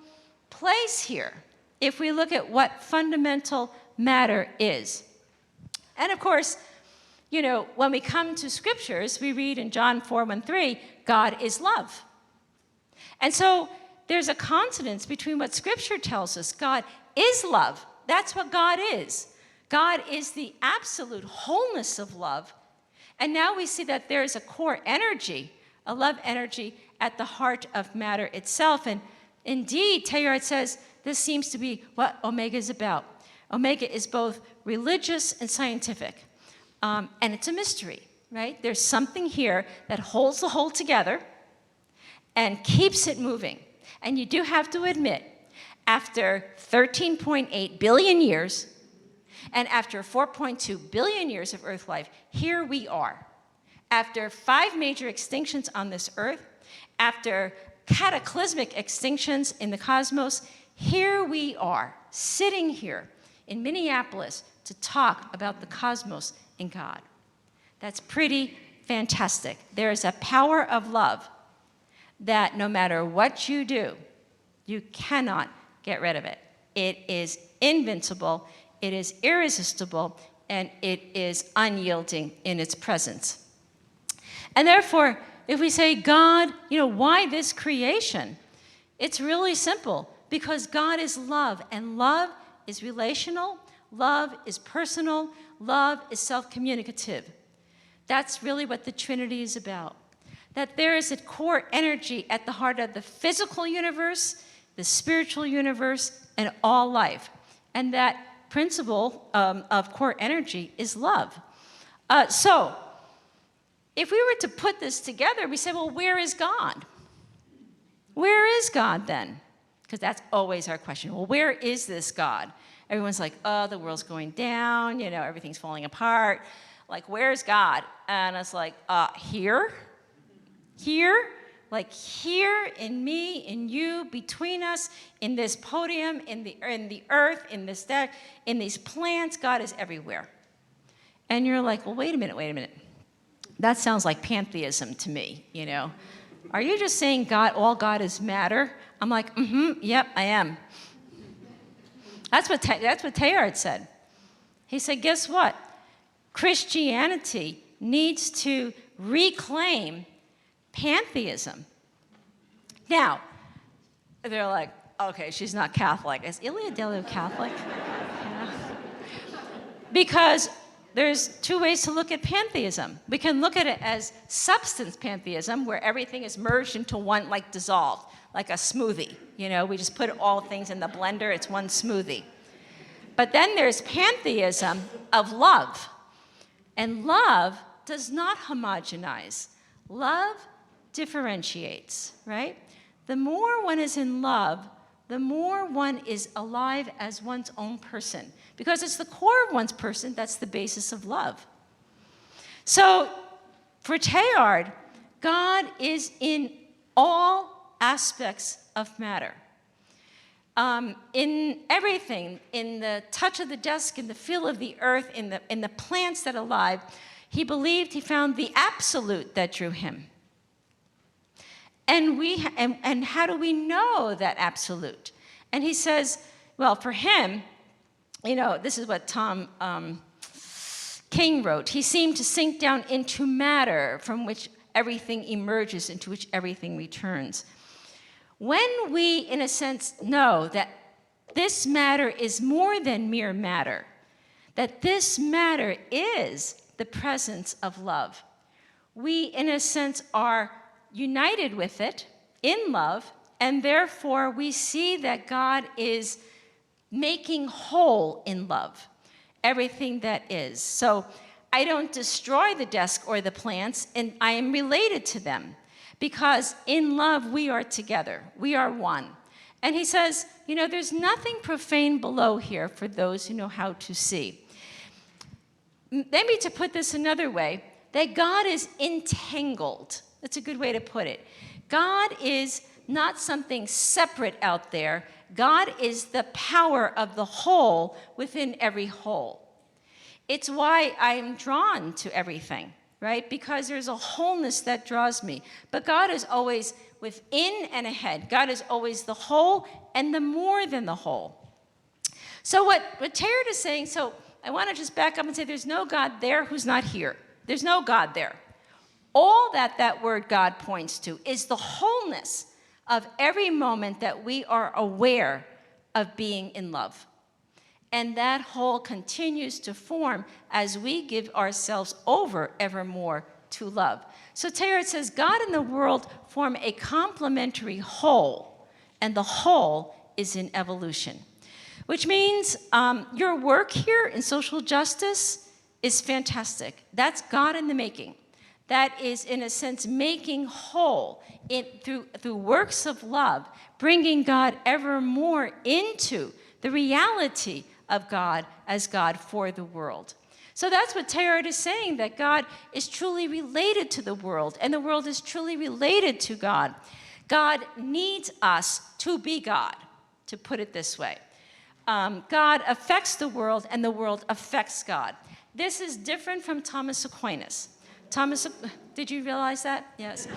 place here if we look at what fundamental matter is. And of course, when we come to scriptures, we read in John 4:13, God is love. And so there's a consonance between what scripture tells us. God is love. That's what God is. God is the absolute wholeness of love. And now we see that there is a core energy, a love energy at the heart of matter itself. And indeed, Teilhard says this seems to be what Omega is about. Omega is both religious and scientific. And it's a mystery, right? There's something here that holds the whole together and keeps it moving. And you do have to admit, after 13.8 billion years and after 4.2 billion years of Earth life, here we are. After 5 major extinctions on this Earth, after cataclysmic extinctions in the cosmos, here we are, sitting here in Minneapolis to talk about the cosmos and God. That's pretty fantastic. There is a power of love that no matter what you do, you cannot get rid of it. It is invincible, it is irresistible, and it is unyielding in its presence. And therefore, if we say, God, why this creation? It's really simple, because God is love, and love is relational, love is personal, love is self-communicative. That's really what the Trinity is about. That there is a core energy at the heart of the physical universe, the spiritual universe, and all life. And that principle of core energy is love. So, if we were to put this together, we say, well, where is God? Where is God then? Because that's always our question. Well, where is this God? Everyone's like, oh, the world's going down, everything's falling apart. Like, where's God? And it's like, here? Here? Like here in me, in you, between us, in this podium, in the earth, in this deck, in these plants, God is everywhere. And you're like, well, wait a minute. That sounds like pantheism to me, Are you just saying all God is matter? I'm like, yep, I am. That's what Teilhard said. He said, guess what? Christianity needs to reclaim pantheism. Now, they're like, okay, she's not Catholic. Is Ilia Delio Catholic? Yeah. Because there's two ways to look at pantheism. We can look at it as substance pantheism, where everything is merged into one, like dissolved, like a smoothie. We just put all things in the blender, it's one smoothie. But then there's pantheism of love. And love does not homogenize. Love differentiates, right? The more one is in love, the more one is alive as one's own person. Because it's the core of one's person that's the basis of love. So, for Teilhard, God is in all aspects of matter. In everything, in the touch of the desk, in the feel of the earth, in the plants that are alive, he believed he found the absolute that drew him. And how do we know that absolute? And he says, well, for him, this is what Tom King wrote. He seemed to sink down into matter, from which everything emerges, into which everything returns. When we, in a sense, know that this matter is more than mere matter, that this matter is the presence of love, we, in a sense, are united with it in love, and therefore we see that God is making whole in love everything that is. So I don't destroy the desk or the plants, and I am related to them. Because in love, we are together. We are one. And he says, there's nothing profane below here for those who know how to see. Maybe to put this another way, that God is entangled. That's a good way to put it. God is not something separate out there. God is the power of the whole within every whole. It's why I'm drawn to everything. Right? Because there's a wholeness that draws me. But God is always within and ahead. God is always the whole and the more than the whole. So what Teilhard is saying, so I want to just back up and say there's no God there who's not here. There's no God there. All that word God points to is the wholeness of every moment that we are aware of being in love. And that whole continues to form as we give ourselves over evermore to love. So Teilhard says, God and the world form a complementary whole, and the whole is in evolution. Which means your work here in social justice is fantastic. That's God in the making. That is, in a sense, making whole through works of love, bringing God ever more into the reality of God as God for the world. So that's what Teilhard is saying, that God is truly related to the world, and the world is truly related to God. God needs us to be God, to put it this way. God affects the world, and the world affects God. This is different from Thomas Aquinas. Did you realize that? Yes.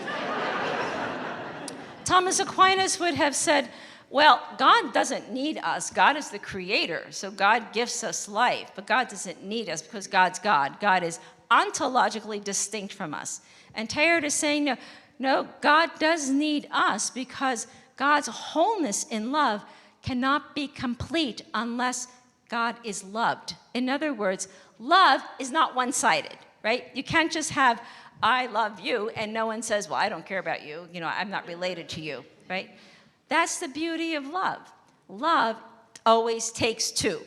Thomas Aquinas would have said, well, God doesn't need us. God is the creator, so God gives us life. But God doesn't need us because God's God. God is ontologically distinct from us. And Teilhard is saying, no, God does need us because God's wholeness in love cannot be complete unless God is loved. In other words, love is not one-sided, right? You can't just have, I love you, and no one says, well, I don't care about you. I'm not related to you, right? That's the beauty of love. Love always takes two.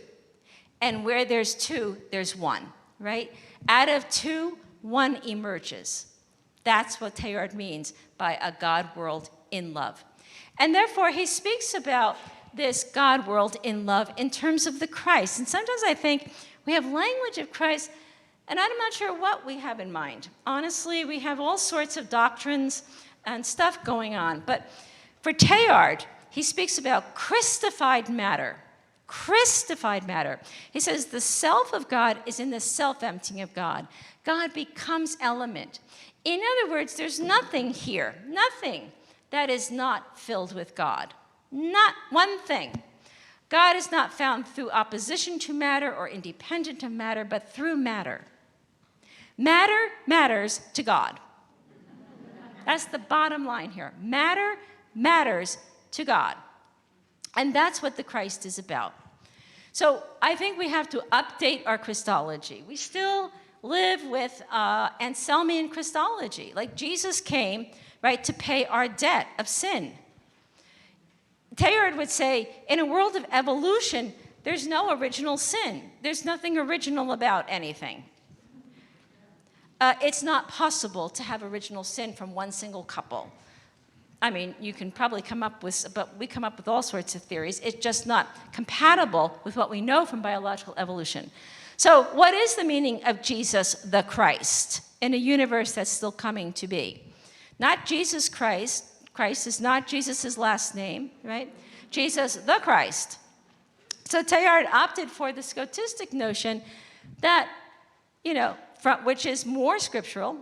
And where there's two, there's one, right? Out of two, one emerges. That's what Tegeder means by a God world in love. And therefore, he speaks about this God world in love in terms of the Christ. And sometimes I think we have language of Christ, and I'm not sure what we have in mind. Honestly, we have all sorts of doctrines and stuff going on. But for Tegeder, he speaks about Christified matter. Christified matter. He says the self of God is in the self-emptying of God. God becomes element. In other words, there's nothing here, nothing that is not filled with God. Not one thing. God is not found through opposition to matter or independent of matter, but through matter. Matter matters to God. That's the bottom line here. Matter matters to God. And that's what the Christ is about. So I think we have to update our Christology. We still live with Anselmian Christology. Like Jesus came, right, to pay our debt of sin. Tegeder would say, in a world of evolution, there's no original sin. There's nothing original about anything. It's not possible to have original sin from one single couple. I mean, you can probably come up with, but we come up with all sorts of theories. It's just not compatible with what we know from biological evolution. So what is the meaning of Jesus the Christ in a universe that's still coming to be? Not Jesus Christ. Christ is not Jesus' last name, right? Jesus the Christ. So Tegeder opted for the scotistic notion that, which is more scriptural.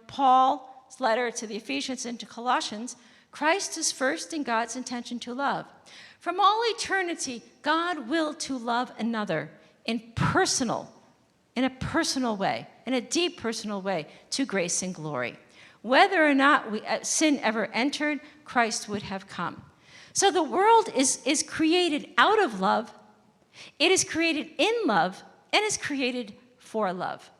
Paul's letter to the Ephesians and to Colossians, Christ is first in God's intention to love. From all eternity, God willed to love another in a personal way, in a deep personal way, to grace and glory. Whether or not sin ever entered, Christ would have come. So the world is created out of love, it is created in love, and is created for love.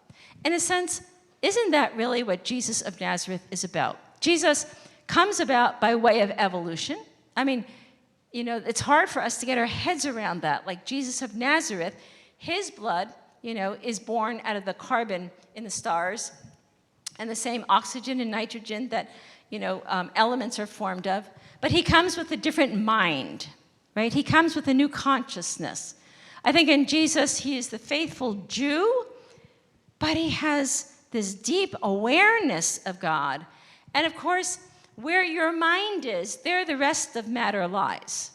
In a sense, isn't that really what Jesus of Nazareth is about? Jesus comes about by way of evolution. I mean, it's hard for us to get our heads around that. Like Jesus of Nazareth, his blood, is born out of the carbon in the stars and the same oxygen and nitrogen that, elements are formed of. But he comes with a different mind, right? He comes with a new consciousness. I think in Jesus, he is the faithful Jew, but he has this deep awareness of God. And of course, where your mind is, there the rest of matter lies.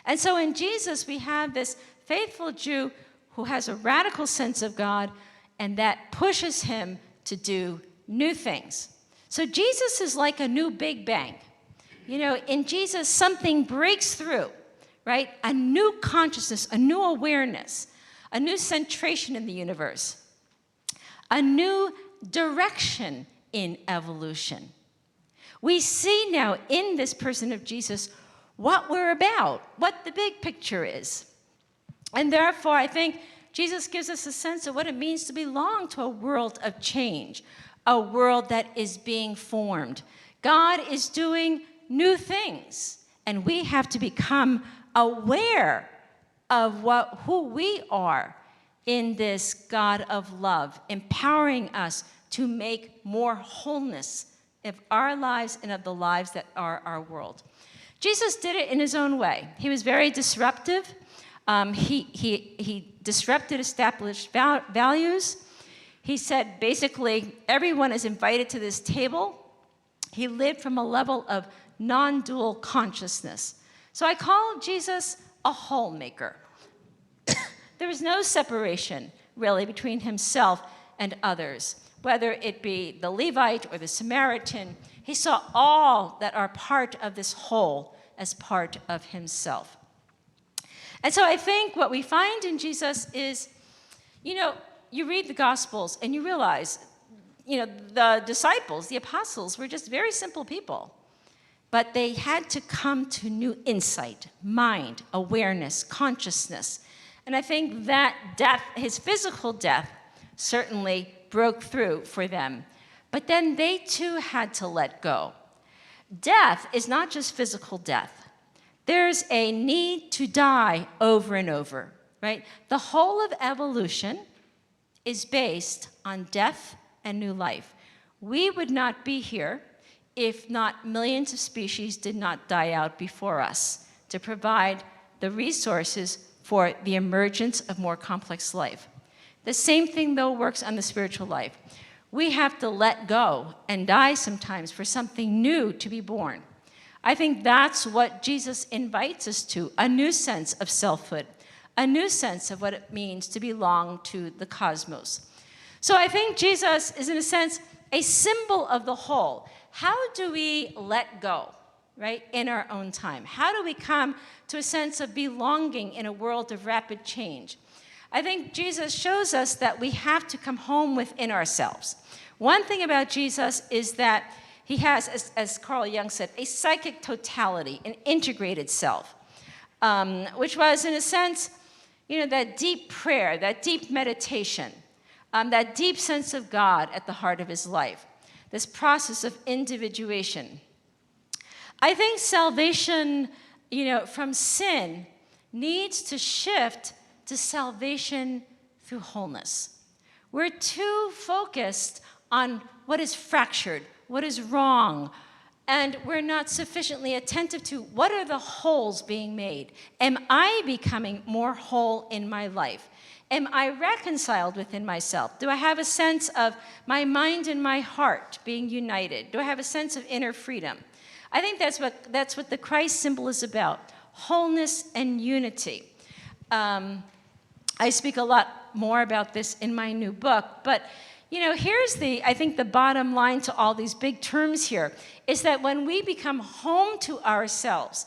And so in Jesus, we have this faithful Jew who has a radical sense of God, and that pushes him to do new things. So Jesus is like a new Big Bang. In Jesus, something breaks through, right? A new consciousness, a new awareness, a new centration in the universe, a new direction in evolution. We see now in this person of Jesus what we're about, what the big picture is. And therefore, I think Jesus gives us a sense of what it means to belong to a world of change, a world that is being formed. God is doing new things, and we have to become aware of who we are in this God of love, empowering us to make more wholeness of our lives and of the lives that are our world. Jesus did it in his own way. He was very disruptive. He disrupted established values. He said, basically, everyone is invited to this table. He lived from a level of non-dual consciousness. So I call Jesus a whole maker. There was no separation, really, between himself and others. Whether it be the Levite or the Samaritan, he saw all that are part of this whole as part of himself. And so I think what we find in Jesus is, you read the Gospels and you realize, the disciples, the apostles, were just very simple people. but they had to come to new insight, mind, awareness, consciousness. And I think that death, his physical death, certainly broke through for them. But then they too had to let go. Death is not just physical death. There's a need to die over and over, right? The whole of evolution is based on death and new life. We would not be here if not millions of species did not die out before us to provide the resources for the emergence of more complex life. The same thing, though, works on the spiritual life. We have to let go and die sometimes for something new to be born. I think that's what Jesus invites us to, a new sense of selfhood, a new sense of what it means to belong to the cosmos. So I think Jesus is, in a sense, a symbol of the whole. How do we let go, right, in our own time? How do we come to a sense of belonging in a world of rapid change? I think Jesus shows us that we have to come home within ourselves. One thing about Jesus is that he has, as Carl Jung said, a psychic totality, an integrated self, which was, in a sense, that deep prayer, that deep meditation, that deep sense of God at the heart of his life, this process of individuation. I think salvation, from sin needs to shift to salvation through wholeness. We're too focused on what is fractured, what is wrong, and we're not sufficiently attentive to what are the holes being made. Am I becoming more whole in my life? Am I reconciled within myself? Do I have a sense of my mind and my heart being united? Do I have a sense of inner freedom? I think that's what the Christ symbol is about, wholeness and unity. I speak a lot more about this in my new book, but here's I think the bottom line to all these big terms here is that when we become home to ourselves,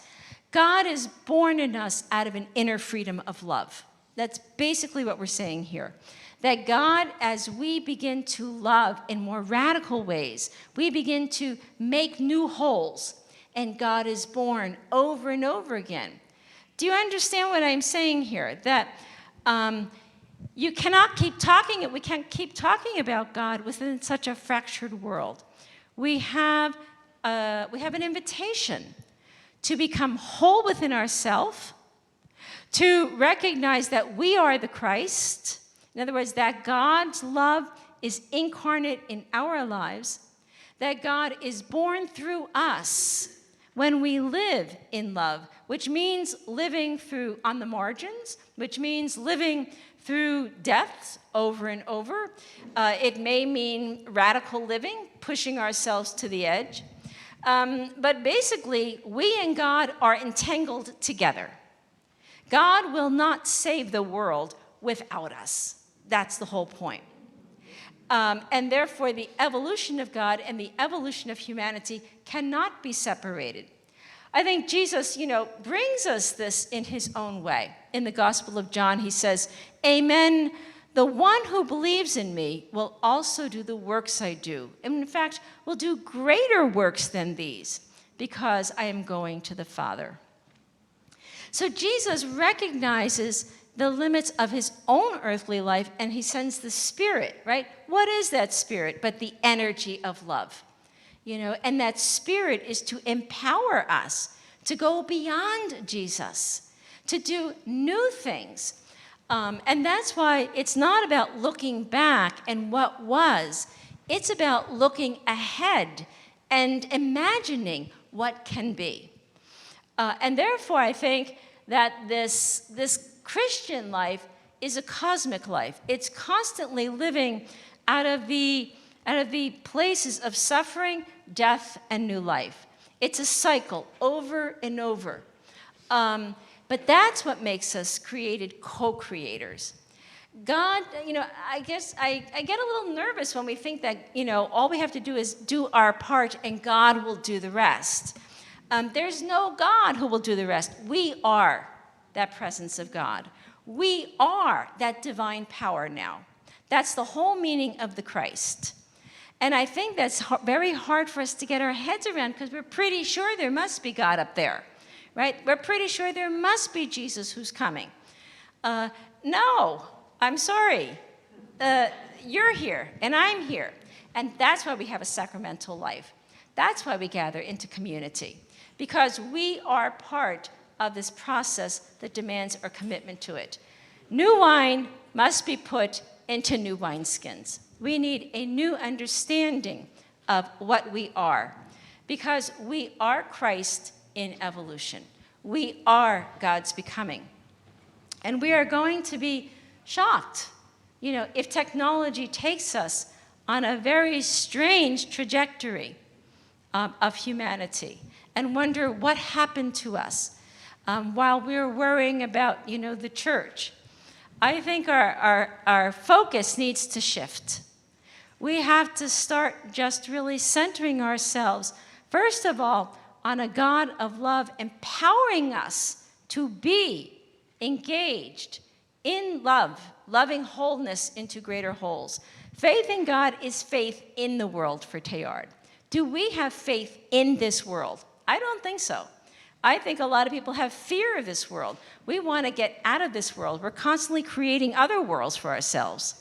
God is born in us out of an inner freedom of love. That's basically what we're saying here. That God, as we begin to love in more radical ways, we begin to make new wholes, and God is born over and over again. Do you understand what I'm saying here? That you cannot keep talking we can't keep talking about God within such a fractured world. We have an invitation to become whole within ourselves, to recognize that we are the Christ. In other words, that God's love is incarnate in our lives, that God is born through us when we live in love, which means living on the margins, which means living through deaths over and over. It may mean radical living, pushing ourselves to the edge. But basically, we and God are entangled together. God will not save the world without us. That's the whole point. And therefore, the evolution of God and the evolution of humanity cannot be separated. I think Jesus, brings us this in his own way. In the Gospel of John, he says, "Amen, the one who believes in me will also do the works I do. And in fact, will do greater works than these, because I am going to the Father." So Jesus recognizes the limits of his own earthly life, and he sends the Spirit, right? What is that Spirit but the energy of love? And that Spirit is to empower us to go beyond Jesus, to do new things. And that's why it's not about looking back and what was. It's about looking ahead and imagining what can be. And therefore, I think that this Christian life is a cosmic life. It's constantly living out of the places of suffering, death, and new life. It's a cycle over and over. But that's what makes us created co-creators. God, I guess I get a little nervous when we think that, all we have to do is do our part and God will do the rest. There's no God who will do the rest. We are that presence of God. We are that divine power now. That's the whole meaning of the Christ. And I think that's very hard for us to get our heads around because we're pretty sure there must be God up there, right? We're pretty sure there must be Jesus who's coming. No, I'm sorry. You're here and I'm here. And that's why we have a sacramental life. That's why we gather into community, because we are part of this process that demands our commitment to it. New wine must be put into new wineskins. We need a new understanding of what we are, because we are Christ in evolution. We are God's becoming. And we are going to be shocked, if technology takes us on a very strange trajectory of humanity and wonder what happened to us while we're worrying about, the church. I think our focus needs to shift. We have to start just really centering ourselves, first of all, on a God of love, empowering us to be engaged in love, loving wholeness into greater wholes. Faith in God is faith in the world for Tegeder. Do we have faith in this world? I don't think so. I think a lot of people have fear of this world. We want to get out of this world. We're constantly creating other worlds for ourselves.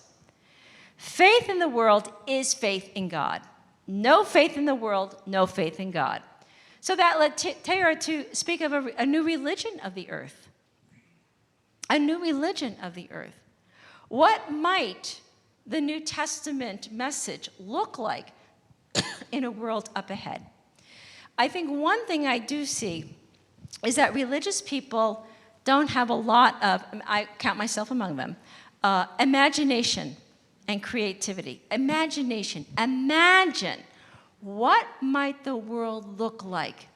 Faith in the world is faith in God. No faith in the world, no faith in God. So that led Tegeder to speak of a new religion of the earth. A new religion of the earth. What might the New Testament message look like in a world up ahead? I think one thing I do see is that religious people don't have a lot of, I count myself among them, imagination and creativity. Imagination. Imagine what might the world look like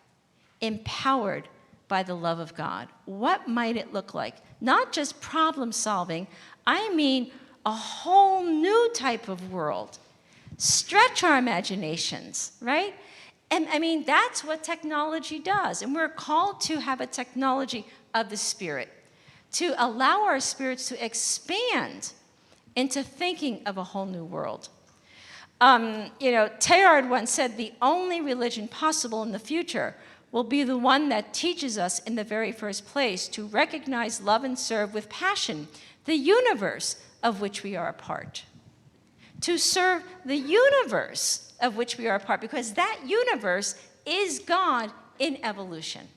empowered by the love of God. What might it look like? Not just problem solving, I mean a whole new type of world. Stretch our imaginations, right? And I mean, that's what technology does. And we're called to have a technology of the Spirit, to allow our spirits to expand into thinking of a whole new world. Tegeder once said, the only religion possible in the future will be the one that teaches us in the very first place to recognize, love, and serve with passion the universe of which we are a part. To serve the universe of which we are a part, because that universe is God in evolution.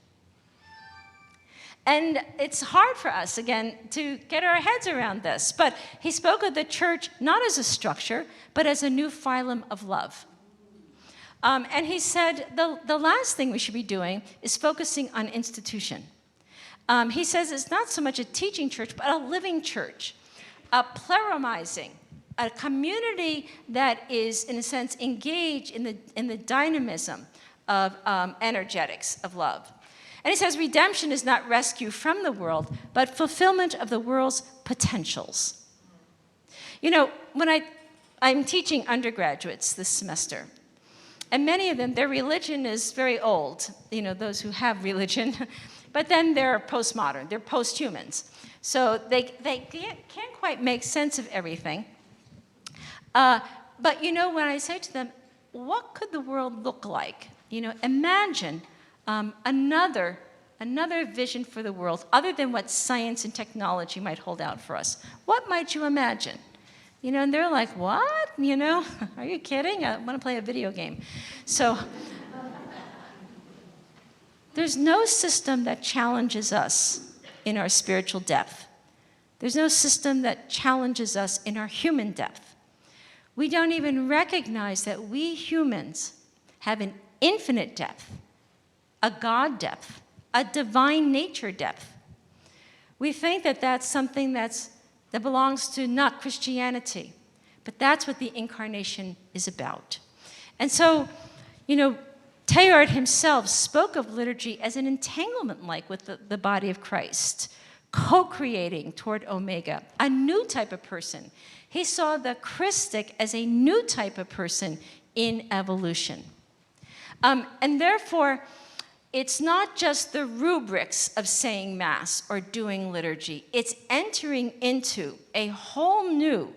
And it's hard for us, again, to get our heads around this. But he spoke of the church not as a structure, but as a new phylum of love. And he said the last thing we should be doing is focusing on institution. He says it's not so much a teaching church, but a living church, a pleromizing, a community that is, in a sense, engaged in the dynamism of energetics of love. And he says redemption is not rescue from the world, but fulfillment of the world's potentials. When I'm teaching undergraduates this semester, and many of them, their religion is very old, those who have religion, but then they're postmodern, they're posthumans. So they can't quite make sense of everything. But when I say to them, what could the world look like? Imagine another vision for the world other than what science and technology might hold out for us. What might you imagine? And they're like, what? Are you kidding? I want to play a video game. So there's no system that challenges us in our spiritual depth. There's no system that challenges us in our human depth. We don't even recognize that we humans have an infinite depth, a God depth, a divine nature depth. We think that that's something that belongs to not Christianity, but that's what the Incarnation is about. And so, Tegeder himself spoke of liturgy as an entanglement like with the body of Christ, co-creating toward Omega, a new type of person. He saw the Christic as a new type of person in evolution. And therefore, it's not just the rubrics of saying Mass or doing liturgy. It's entering into a whole new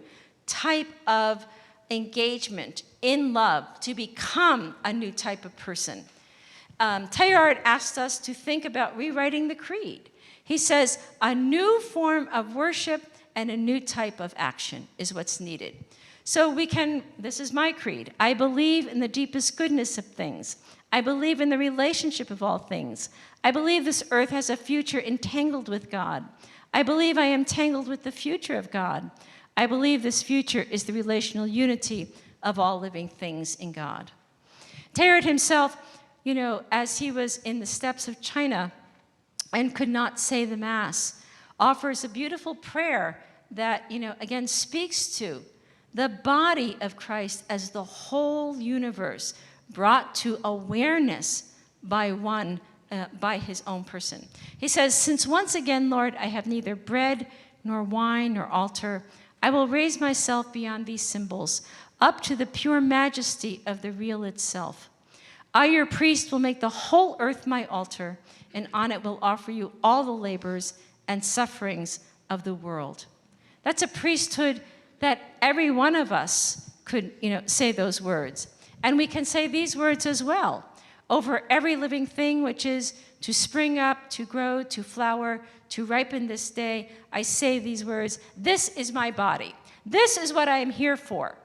type of engagement in love to become a new type of person. Teilhard asked us to think about rewriting the creed. He says, a new form of worship and a new type of action is what's needed. So this is my creed. I believe in the deepest goodness of things. I believe in the relationship of all things. I believe this earth has a future entangled with God. I believe I am tangled with the future of God. I believe this future is the relational unity of all living things in God. Teilhard himself, as he was in the steppes of China and could not say the Mass, offers a beautiful prayer that, again, speaks to the body of Christ as the whole universe brought to awareness by his own person. He says, since once again, Lord, I have neither bread nor wine nor altar, I will raise myself beyond these symbols, up to the pure majesty of the real itself. I, your priest, will make the whole earth my altar, and on it will offer you all the labors and sufferings of the world. That's a priesthood that every one of us could, say those words. And we can say these words as well. Over every living thing which is to spring up, to grow, to flower, to ripen this day, I say these words, this is my body. This is what I am here for.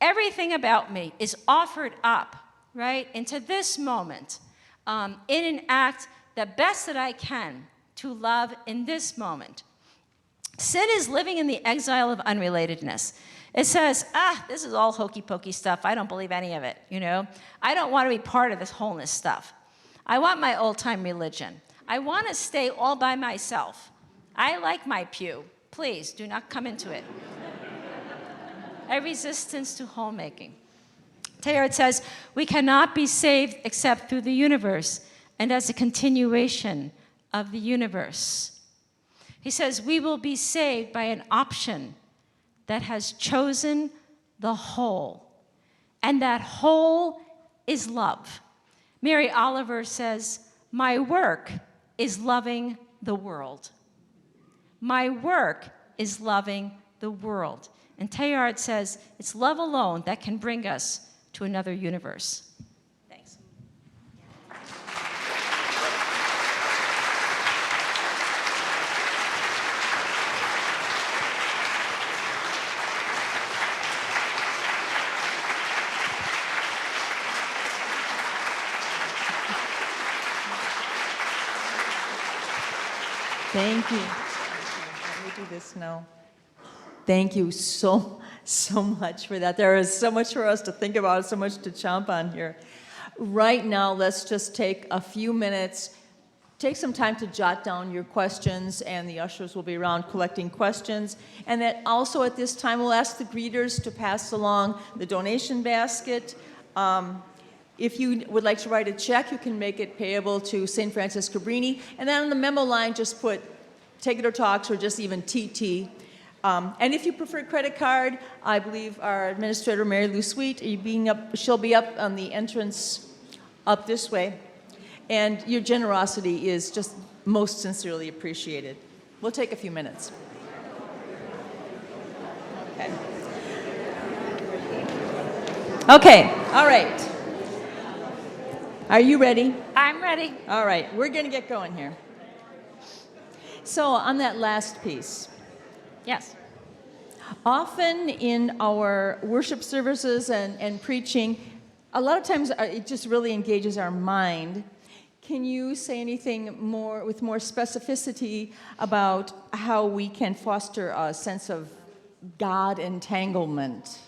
Everything about me is offered up, right, into this moment, in an act the best that I can to love in this moment. Sin is living in the exile of unrelatedness. It says, this is all hokey pokey stuff. I don't believe any of it, I don't want to be part of this wholeness stuff. I want my old-time religion. I want to stay all by myself. I like my pew. Please, do not come into it. A resistance to homemaking. Teilhard says, we cannot be saved except through the universe and as a continuation of the universe. He says, we will be saved by an option that has chosen the whole, and that whole is love. Mary Oliver says, my work is loving the world. My work is loving the world. And Teilhard says, it's love alone that can bring us to another universe. Thanks. Thank you. Let me do this now. Thank you so much for that. There is so much for us to think about, so much to chomp on here. Right now, let's just take a few minutes, take some time to jot down your questions, and the ushers will be around collecting questions. And that also at this time, we'll ask the greeters to pass along the donation basket. If you would like to write a check, you can make it payable to St. Francis Cabrini. And then on the memo line, just put Tegeder Talks or just even TT. And if you prefer credit card, I believe our administrator, Mary Lou Sweet, she'll be up on the entrance up this way. And your generosity is just most sincerely appreciated. We'll take a few minutes. Okay, all right. Are you ready? I'm ready. All right, we're going to get going here. So on that last piece. Yes. Often in our worship services and preaching, a lot of times it just really engages our mind. Can you say anything more with more specificity about how we can foster a sense of God entanglement?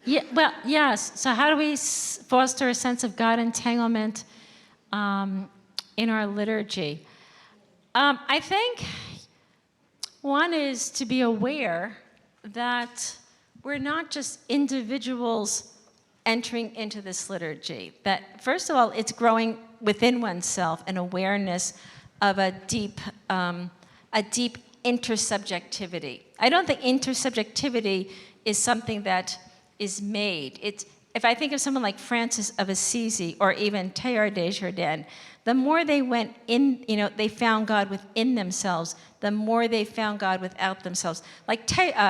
Yeah, well, yes. So how do we foster a sense of God entanglement in our liturgy? I think one is to be aware that we're not just individuals entering into this liturgy. That, first of all, it's growing within oneself an awareness of a deep intersubjectivity. I don't think intersubjectivity is something that is made. If I think of someone like Francis of Assisi or even Teilhard de Chardin, the more they went in, they found God within themselves, the more they found God without themselves. Like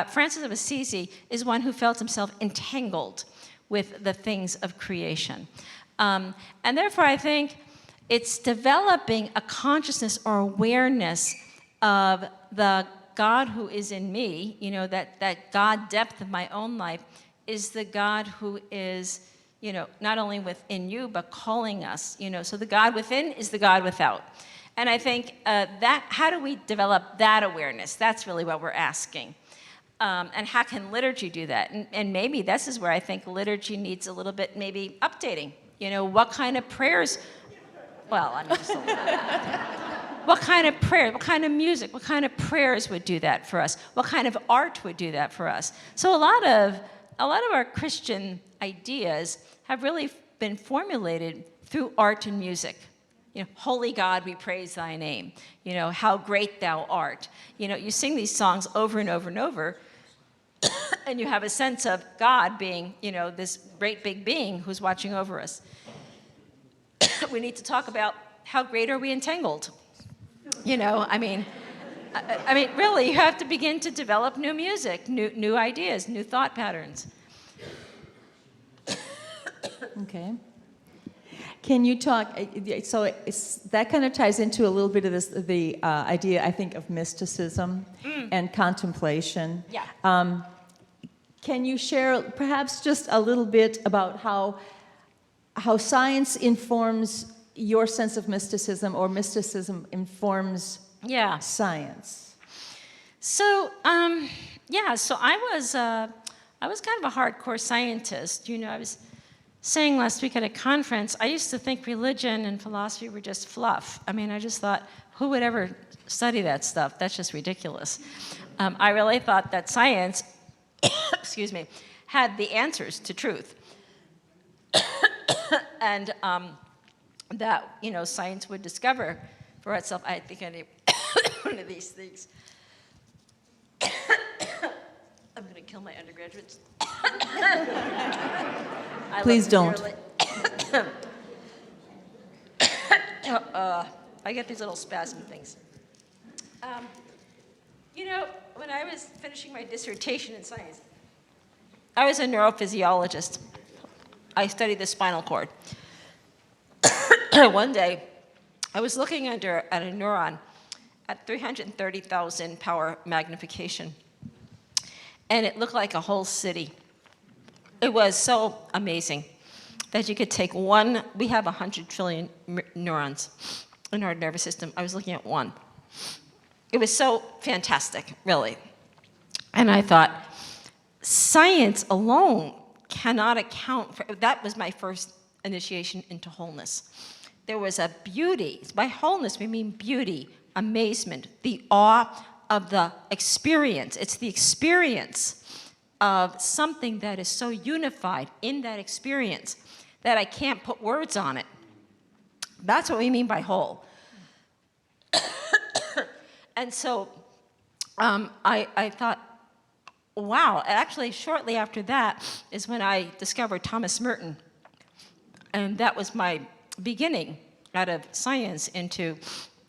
Francis of Assisi is one who felt himself entangled with the things of creation. And therefore, I think it's developing a consciousness or awareness of the God who is in me, that God depth of my own life is the God who is, not only within you, but calling us, so the God within is the God without. And I think how do we develop that awareness? That's really what we're asking. And how can liturgy do that? And maybe this is where I think liturgy needs a little bit maybe updating. What kind of prayers, just a little bit. What kind of prayer, what kind of music, what kind of prayers would do that for us? What kind of art would do that for us? So a lot of our Christian ideas have really been formulated through art and music. Holy God, we praise thy name. How great thou art. You sing these songs over and over and over, and you have a sense of God being, this great big being who's watching over us. We need to talk about how great are we entangled. Really, you have to begin to develop new music, new ideas, new thought patterns. Okay. Can you talk, so that kind of ties into a little bit of the idea, I think, of mysticism and contemplation. Yeah. Can you share perhaps just a little bit about how science informs your sense of mysticism, or mysticism informs science? So, so I was kind of a hardcore scientist. I was saying last week at a conference, I used to think religion and philosophy were just fluff. I just thought, who would ever study that stuff? That's just ridiculous. I really thought that science, excuse me, had the answers to truth. And that, science would discover for itself. I think I need one of these things. I'm going to kill my undergraduates. Please don't. I get these little spasm things. When I was finishing my dissertation in science, I was a neurophysiologist. I studied the spinal cord. One day, I was looking at a neuron at 330,000 power magnification, and it looked like a whole city. It was so amazing that you could take one. We have 100 trillion neurons in our nervous system. I was looking at one. It was so fantastic, really. And I thought, science alone cannot account for, that was my first initiation into wholeness. There was a beauty. By wholeness, we mean beauty, amazement, the awe of the experience. It's the experience of something that is so unified in that experience that I can't put words on it. That's what we mean by whole. And so I thought, wow. Actually, shortly after that is when I discovered Thomas Merton. And that was my beginning out of science into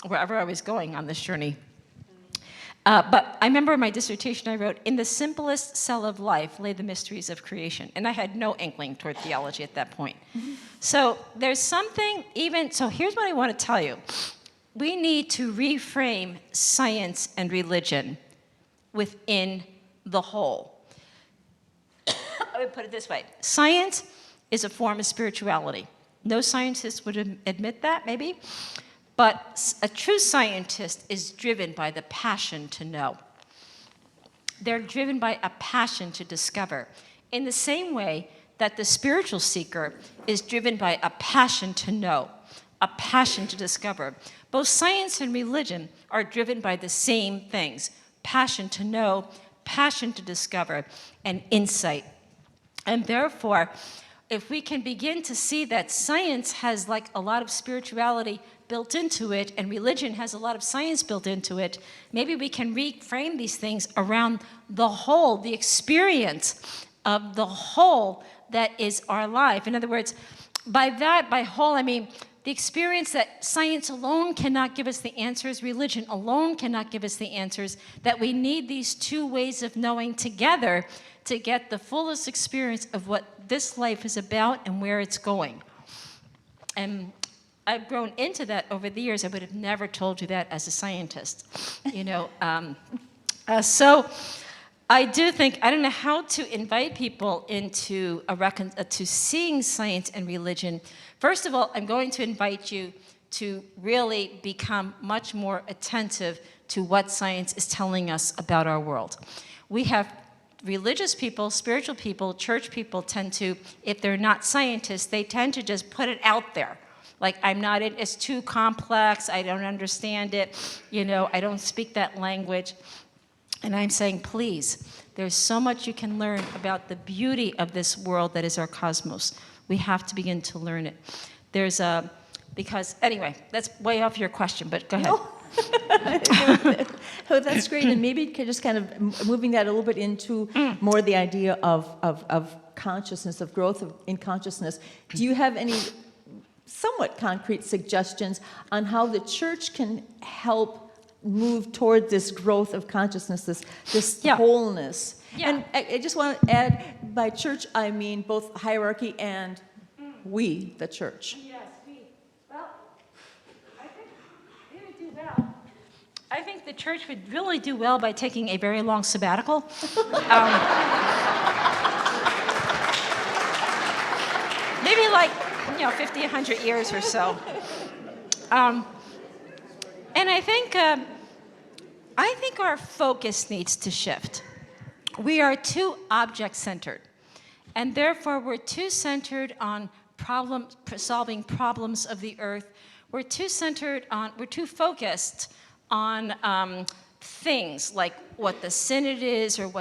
wherever I was going on this journey. But I remember in my dissertation I wrote, in the simplest cell of life lay the mysteries of creation. And I had no inkling toward theology at that point. Mm-hmm. So there's something so here's what I want to tell you. We need to reframe science and religion within the whole. I would put it this way. Science is a form of spirituality. No scientist would admit that, maybe. But a true scientist is driven by the passion to know. They're driven by a passion to discover. In the same way that the spiritual seeker is driven by a passion to know, a passion to discover. Both science and religion are driven by the same things: passion to know, passion to discover, and insight. And therefore, if we can begin to see that science has like a lot of spirituality built into it, and religion has a lot of science built into it, maybe we can reframe these things around the whole, the experience of the whole that is our life. In other words, by whole, I mean the experience that science alone cannot give us the answers, religion alone cannot give us the answers, that we need these two ways of knowing together to get the fullest experience of what this life is about and where it's going. And I've grown into that over the years. I would have never told you that as a scientist, you know. So I do think, I don't know how to invite people into to seeing science and religion. First of all, I'm going to invite you to really become much more attentive to what science is telling us about our world. We have religious people, spiritual people, church people tend to, if they're not scientists, they tend to just put it out there. Like, it's too complex, I don't understand it, you know, I don't speak that language. And I'm saying, please, there's so much you can learn about the beauty of this world that is our cosmos. We have to begin to learn it. Because, anyway, that's way off your question, but go ahead. Oh, that's great. And maybe just kind of moving that a little bit into more the idea of consciousness, of growth in consciousness. Do you have any somewhat concrete suggestions on how the church can help move toward this growth of consciousness, this wholeness? Yeah. And I just want to add, by church, I mean both hierarchy and we, the church. Yes, well, I think we would do well. I think the church would really do well by taking a very long sabbatical. Maybe like, 50, 100 years or so. And I think our focus needs to shift. We are too object-centered, and therefore we're too centered on solving problems of the earth. We're too focused on things like what the synod is or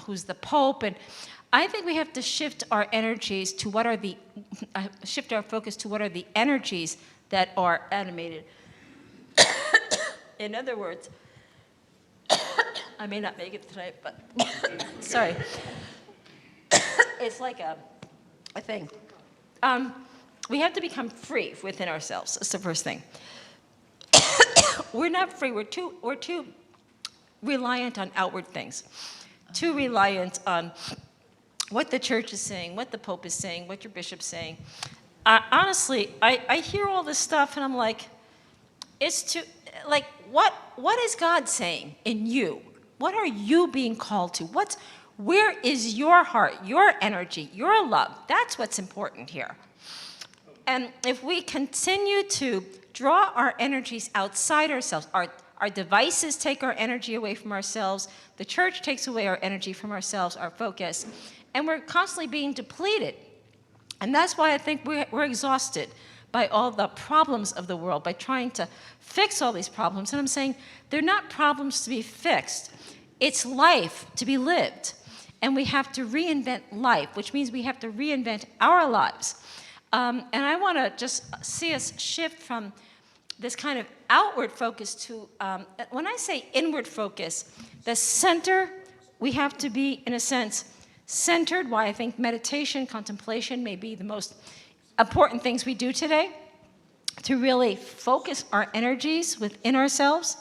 who's the pope, and I think we have to shift our energies to shift our focus to what are the energies that are animated. In other words, I may not make it tonight, but sorry. It's like a thing. We have to become free within ourselves. That's the first thing. We're not free. We're too reliant on outward things. Too reliant on what the church is saying, what the Pope is saying, what your bishop's saying. Honestly, I hear all this stuff and I'm like, what is God saying in you? What are you being called to? Where is your heart, your energy, your love? That's what's important here. And if we continue to draw our energies outside ourselves, our devices take our energy away from ourselves, the church takes away our energy from ourselves, our focus, and we're constantly being depleted. And that's why I think we're exhausted by all the problems of the world, by trying to fix all these problems. And I'm saying they're not problems to be fixed. It's life to be lived. And we have to reinvent life, which means we have to reinvent our lives. And I want to just see us shift from this kind of outward focus to, when I say inward focus, the center, we have to be, in a sense, centered, why I think meditation, contemplation may be the most important things we do today, to really focus our energies within ourselves.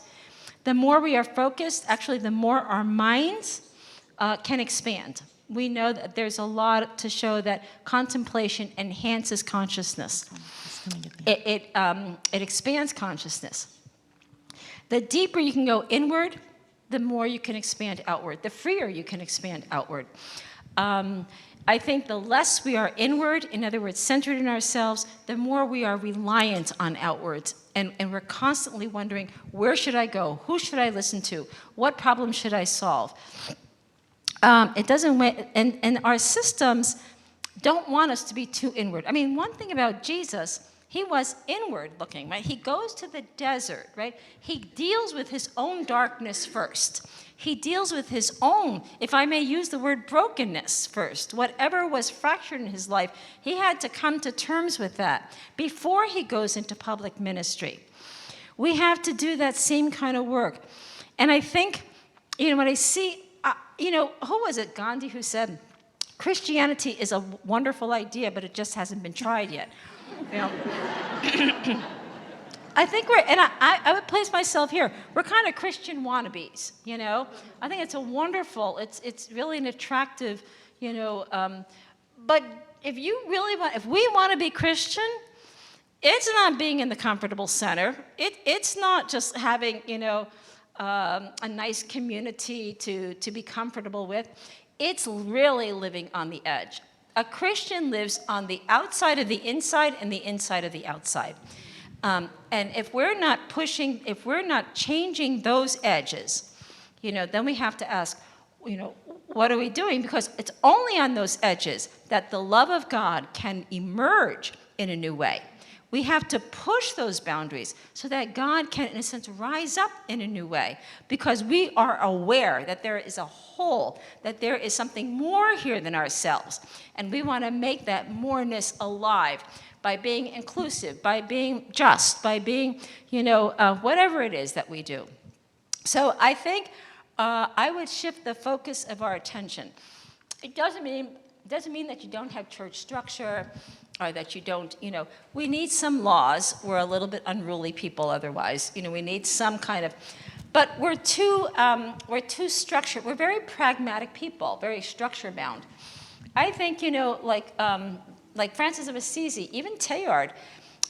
The more we are focused, actually, the more our minds can expand. We know that there's a lot to show that contemplation enhances consciousness. It expands consciousness. The deeper you can go inward, the more you can expand outward. The freer you can expand outward. I think the less we are inward, in other words, centered in ourselves, the more we are reliant on outwards. And we're constantly wondering, where should I go? Who should I listen to? What problem should I solve? It doesn't, and our systems don't want us to be too inward. I mean, one thing about Jesus, he was inward looking, right? He goes to the desert, right? He deals with his own darkness first. He deals with his own, if I may use the word, brokenness first. Whatever was fractured in his life, he had to come to terms with that before he goes into public ministry. We have to do that same kind of work. And I think, when I see, who was it, Gandhi, who said, Christianity is a wonderful idea, but it just hasn't been tried yet. You know? I think I would place myself here. We're kind of Christian wannabes, you know? I think it's it's really an attractive, you know, but if we want to be Christian, it's not being in the comfortable center. It's not just having, you know, a nice community to be comfortable with. It's really living on the edge. A Christian lives on the outside of the inside and the inside of the outside. And if we're not changing those edges, you know, then we have to ask, you know, what are we doing? Because it's only on those edges that the love of God can emerge in a new way. We have to push those boundaries so that God can, in a sense, rise up in a new way, because we are aware that there is a whole, that there is something more here than ourselves. And we want to make that moreness alive by being inclusive, by being just, by being, you know, whatever it is that we do. So I think I would shift the focus of our attention. It doesn't mean that you don't have church structure, or that you don't, you know, we need some laws. We're a little bit unruly people otherwise. You know, we need some kind of, but we're too structured. We're very pragmatic people, very structure bound. I think, you know, like Francis of Assisi, even Teilhard,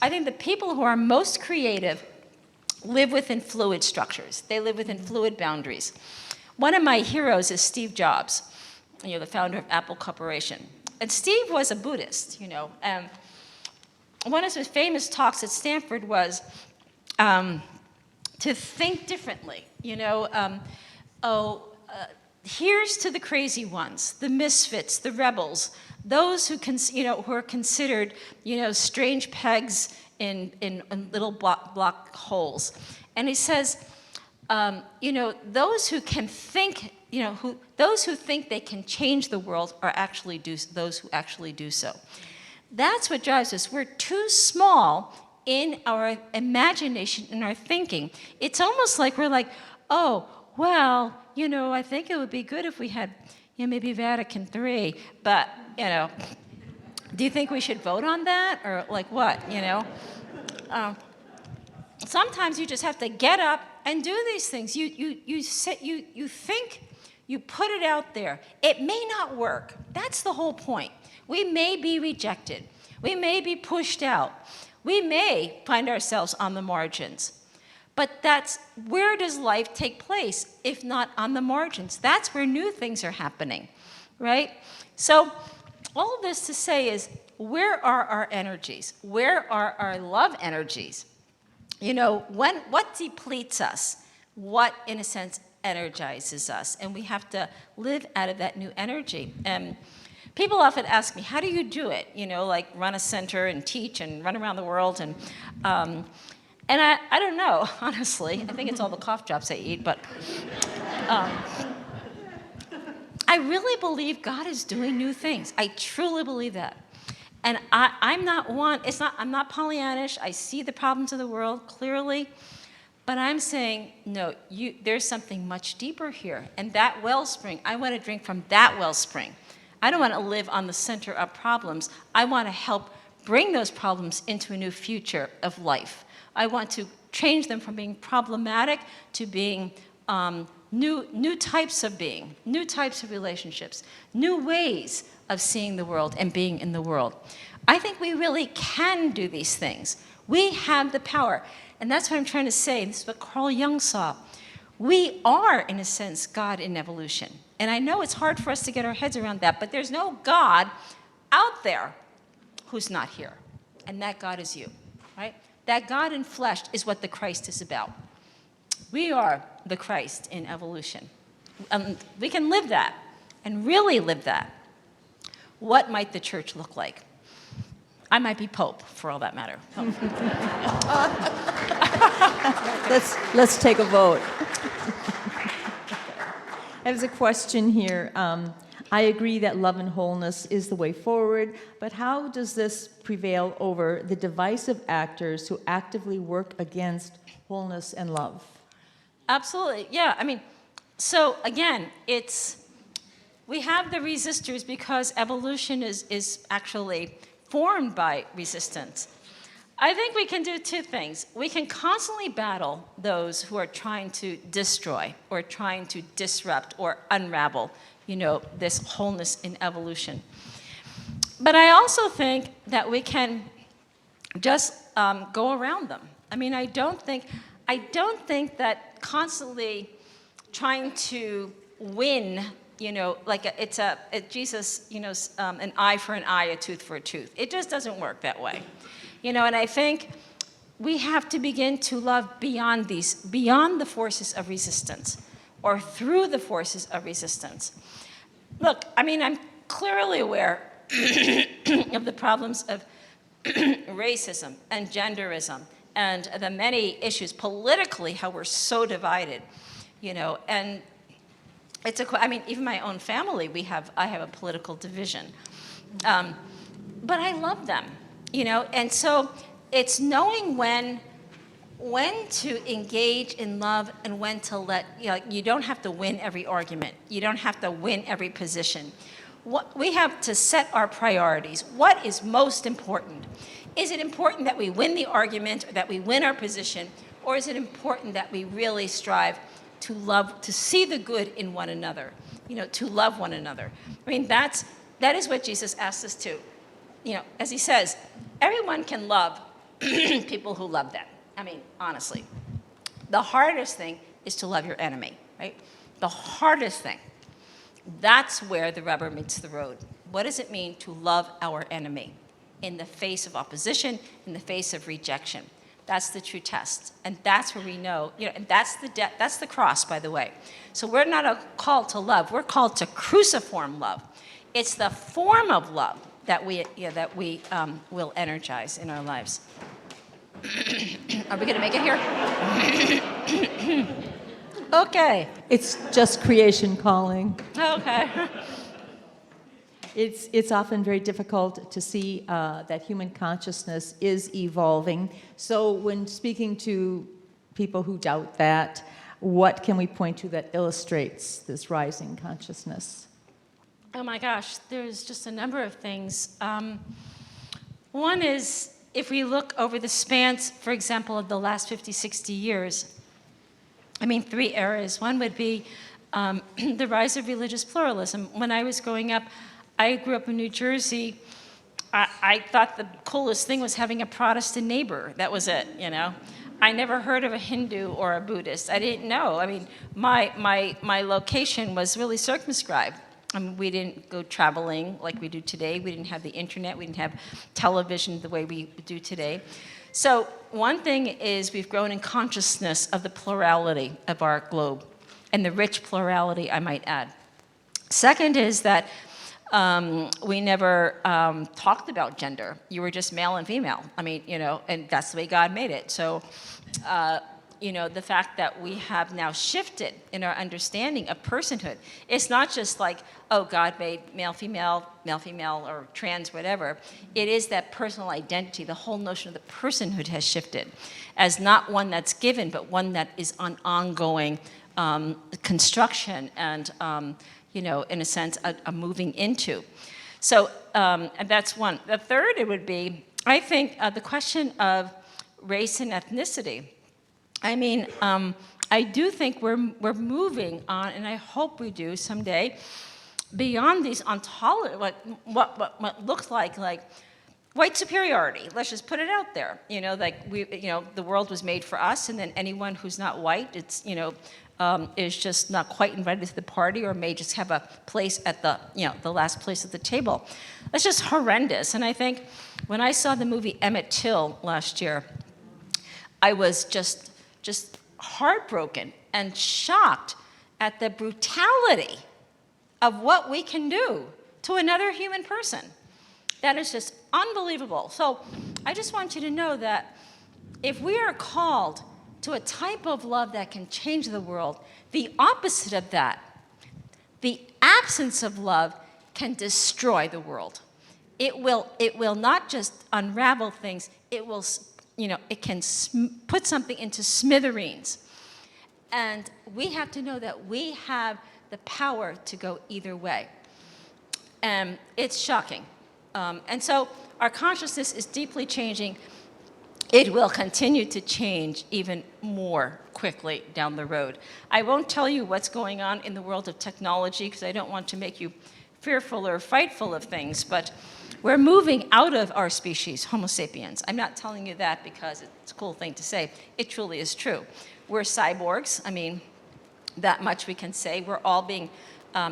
I think the people who are most creative live within fluid structures. They live within fluid boundaries. One of my heroes is Steve Jobs, you know, the founder of Apple Corporation. And Steve was a Buddhist, you know. One of his famous talks at Stanford was to think differently, you know. Here's to the crazy ones, the misfits, the rebels, those who who are considered, you know, strange pegs in little block holes. And he says, you know, those who can think, you know, those who think they can change the world are actually those who actually do so. That's what drives us. We're too small in our imagination, in our thinking. It's almost like we're like, oh, well, you know, I think it would be good if we had, you know, maybe Vatican III, but, you know, do you think we should vote on that? Or like what, you know? Sometimes you just have to get up and do these things. You think, you put it out there. It may not work. That's the whole point. We may be rejected. We may be pushed out. We may find ourselves on the margins. But where does life take place if not on the margins? That's where new things are happening, right? So all of this to say is, where are our energies? Where are our love energies? You know, what depletes us? What, in a sense, energizes us? And we have to live out of that new energy. And people often ask me, how do you do it? You know, like run a center and teach and run around the world. And I don't know, honestly. I think it's all the cough drops I eat. But I really believe God is doing new things. I truly believe that. And I'm not Pollyannish. I see the problems of the world clearly. But I'm saying, no, there's something much deeper here. And that wellspring, I want to drink from that wellspring. I don't want to live on the center of problems. I want to help bring those problems into a new future of life. I want to change them from being problematic to being new types of being, new types of relationships, new ways of seeing the world and being in the world. I think we really can do these things. We have the power. And that's what I'm trying to say. This is what Carl Jung saw. We are, in a sense, God in evolution. And I know it's hard for us to get our heads around that, but there's no God out there who's not here. And that God is you, right? That God in flesh is what the Christ is about. We are the Christ in evolution. We can live that and really live that. What might the church look like? I might be Pope, for all that matter. Let's take a vote. There's a question here. I agree that love and wholeness is the way forward, but how does this prevail over the divisive actors who actively work against wholeness and love? Absolutely, yeah. I mean, so again, we have the resistors because evolution is actually formed by resistance. I think we can do two things. We can constantly battle those who are trying to destroy or trying to disrupt or unravel, this wholeness in evolution. But I also think that we can just go around them. I mean, I don't think that constantly trying to win, Jesus, an eye for an eye, a tooth for a tooth. It just doesn't work that way. And I think we have to begin to love beyond the forces of resistance, or through the forces of resistance. Look, I mean, I'm clearly aware of the problems of racism and genderism and the many issues politically, how we're so divided, and even my own family, I have a political division. But I love them, and so it's knowing when to engage in love and when to let, you don't have to win every argument. You don't have to win every position. We have to set our priorities. What is most important? Is it important that we win the argument or that we win our position? Or is it important that we really strive to love, to see the good in one another, to love one another? I mean, that is what Jesus asks us to. As he says, everyone can love people who love them. I mean, honestly. The hardest thing is to love your enemy, right? The hardest thing. That's where the rubber meets the road. What does it mean to love our enemy in the face of opposition, in the face of rejection? That's the true test. And that's where we know, and that's the cross, by the way. So we're not called to love. We're called to cruciform love. It's the form of love that we will energize in our lives. Are we going to make it here? Okay. It's just creation calling. Okay. It's often very difficult to see that human consciousness is evolving. So when speaking to people who doubt that, what can we point to that illustrates this rising consciousness? Oh my gosh, there's just a number of things. One is, if we look over the spans, for example, of the last 50, 60 years, three eras. One would be the rise of religious pluralism. When I was growing up, I grew up in New Jersey. I thought the coolest thing was having a Protestant neighbor. That was it, I never heard of a Hindu or a Buddhist. I didn't know. My location was really circumscribed. We didn't go traveling like we do today. We didn't have the internet. We didn't have television the way we do today. So one thing is we've grown in consciousness of the plurality of our globe, and the rich plurality, I might add. Second is that we never talked about gender. You were just male and female. And that's the way God made it. So, the fact that we have now shifted in our understanding of personhood. It's not just like, oh, God made male, female, or trans, whatever. It is that personal identity. The whole notion of the personhood has shifted as not one that's given, but one that is on ongoing construction and, in a sense, a moving into. So and that's one. The third, it would be, I think, the question of race and ethnicity. I do think we're moving on, and I hope we do someday, beyond these ontology, what looks like white superiority. Let's just put it out there. The world was made for us, and then anyone who's not white, is just not quite invited to the party, or may just have a place at the last place at the table. That's just horrendous. And I think when I saw the movie Emmett Till last year, I was just heartbroken and shocked at the brutality of what we can do to another human person. That is just unbelievable. So I just want you to know that if we are called to a type of love that can change the world, the opposite of that, the absence of love, can destroy the world. It will not just unravel things, it will, it can put something into smithereens. And we have to know that we have the power to go either way. And it's shocking. And so Our consciousness is deeply changing. It will continue to change even more quickly down the road. I won't tell you what's going on in the world of technology because I don't want to make you fearful or frightful of things, but we're moving out of our species, Homo sapiens. I'm not telling you that because it's a cool thing to say. It truly is true. We're cyborgs. I mean, that much we can say. We're all being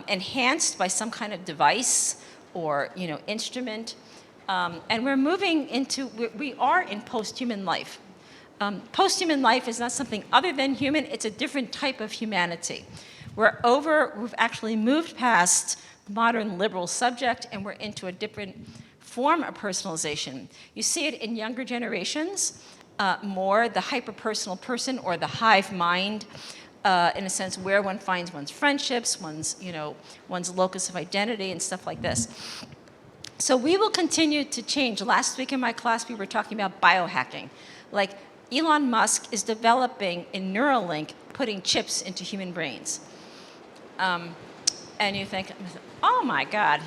enhanced by some kind of device or instrument. And we're moving into, we are in post-human life. Post-human life is not something other than human, it's a different type of humanity. We've actually moved past the modern liberal subject and we're into a different form of personalization. You see it in younger generations, more the hyper-personal person or the hive mind, in a sense where one finds one's friendships, one's locus of identity and stuff like this. So we will continue to change. Last week in my class, we were talking about biohacking. Like Elon Musk is developing in Neuralink, putting chips into human brains. And you think, oh my God,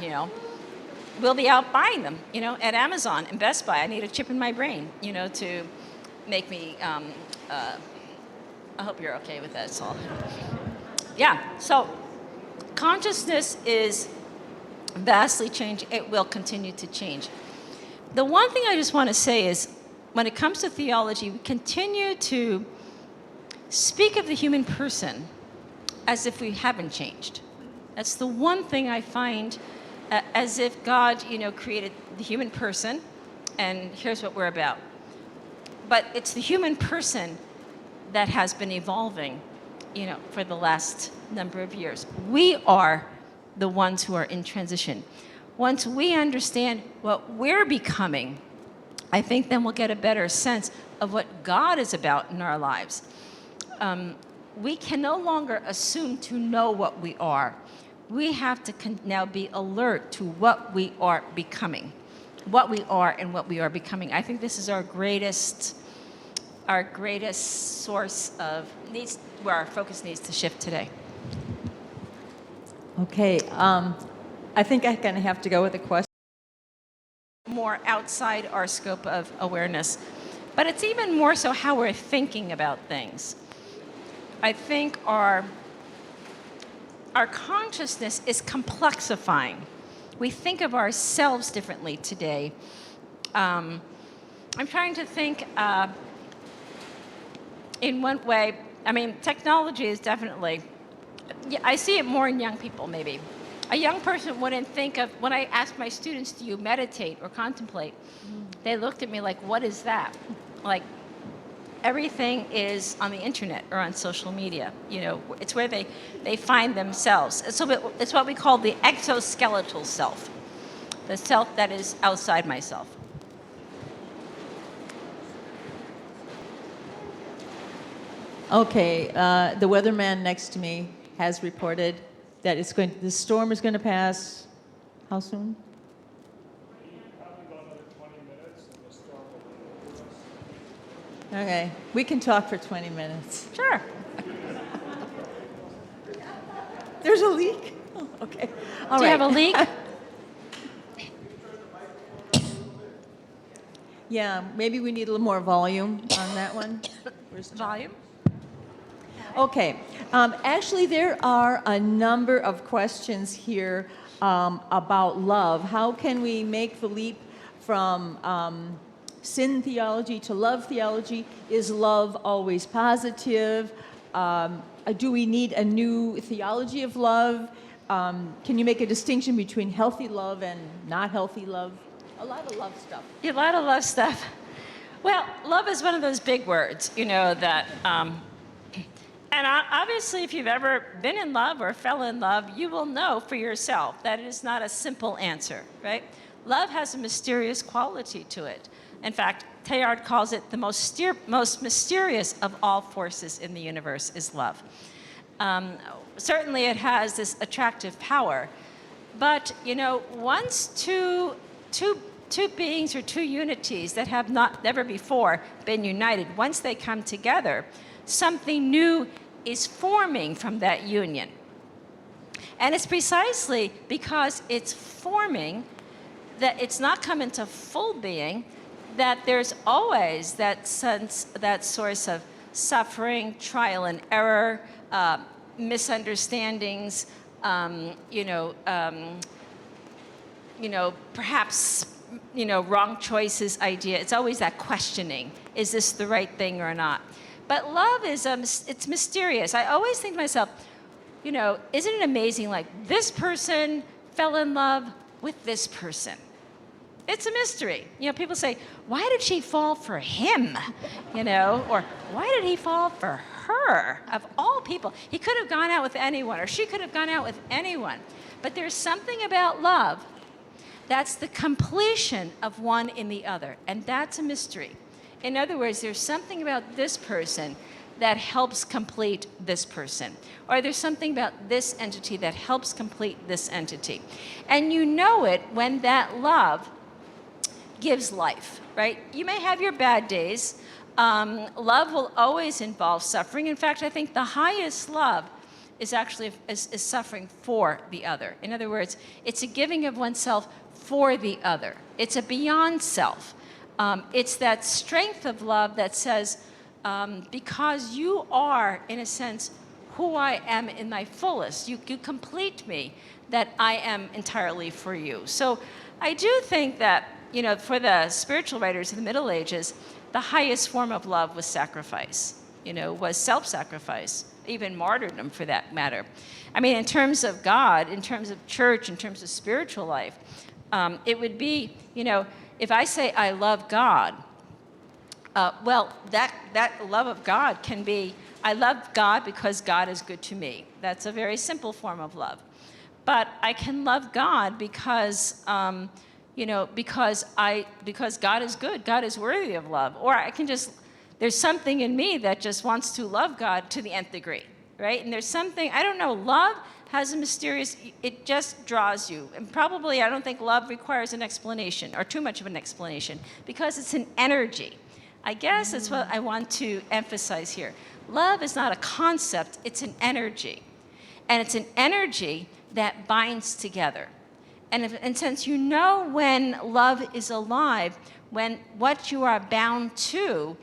we'll be out buying them, at Amazon and Best Buy. I need a chip in my brain, to make me, I hope you're okay with that, Saul. Yeah, so consciousness is vastly changing. It will continue to change. The one thing I just want to say is, when it comes to theology, we continue to speak of the human person as if we haven't changed. That's the one thing I find, as if God, created the human person, and here's what we're about. But it's the human person that has been evolving, for the last number of years. We are the ones who are in transition. Once we understand what we're becoming, I think then we'll get a better sense of what God is about in our lives. We can no longer assume to know what we are. We have to now be alert to what we are becoming, what we are and what we are becoming. I think this is our greatest source of needs, where our focus needs to shift today. Okay, I think I'm going to have to go with a question. More outside our scope of awareness. But it's even more so how we're thinking about things. I think our consciousness is complexifying. We think of ourselves differently today. I'm trying to think in one way. I mean, technology is definitely, I see it more in young people maybe. A young person wouldn't think of, when I asked my students, do you meditate or contemplate? They looked at me like, what is that? Like, everything is on the internet or on social media. It's where they find themselves. So it's what we call the exoskeletal self, the self that is outside myself. Okay, the weatherman next to me has reported that the storm is going to pass. How soon? Probably about another 20 minutes, and the storm will be over us. Okay, we can talk for 20 minutes. Sure. There's a leak? Oh, okay. All Do you right. have a leak? Yeah, maybe we need a little more volume on that one. Where's the Volume? Okay. Actually, there are a number of questions here about love. How can we make the leap from sin theology to love theology? Is love always positive? Do we need a new theology of love? Can you make a distinction between healthy love and not healthy love? A lot of love stuff. A lot of love stuff. Well, love is one of those big words, that... And obviously, if you've ever been in love or fell in love, you will know for yourself that it is not a simple answer, right? Love has a mysterious quality to it. In fact, Tegeder calls it the most mysterious of all forces in the universe is love. Certainly, it has this attractive power. But, once two beings or two unities that have never before been united, once they come together, something new is forming from that union. And it's precisely because it's forming that it's not come into full being, that there's always that sense, that source of suffering, trial and error, misunderstandings, perhaps, wrong choices idea. It's always that questioning. Is this the right thing or not? But love is, it's mysterious. I always think to myself, isn't it amazing, like this person fell in love with this person? It's a mystery. People say, why did she fall for him? Or why did he fall for her? Of all people, he could have gone out with anyone, or she could have gone out with anyone. But there's something about love that's the completion of one in the other, and that's a mystery. In other words, there's something about this person that helps complete this person. Or there's something about this entity that helps complete this entity. And you know it when that love gives life, right? You may have your bad days. Love will always involve suffering. In fact, I think the highest love is actually is suffering for the other. In other words, it's a giving of oneself for the other. It's a beyond self. It's that strength of love that says, because you are, in a sense, who I am in my fullest, you complete me, that I am entirely for you. So I do think that, for the spiritual writers of the Middle Ages, the highest form of love was sacrifice, was self-sacrifice, even martyrdom for that matter. I mean, in terms of God, in terms of church, in terms of spiritual life, it would be, if I say I love God, well, that love of God can be, I love God because God is good to me. That's a very simple form of love. But I can love God because, because God is good, God is worthy of love. Or I can just, there's something in me that just wants to love God to the nth degree, right? And there's something, I don't know, love has a mysterious, it just draws you. And probably I don't think love requires an explanation, or too much of an explanation, because it's an energy. I guess that's what I want to emphasize here. Love is not a concept, it's an energy. And it's an energy that binds together. And since you know when love is alive, when what you are bound to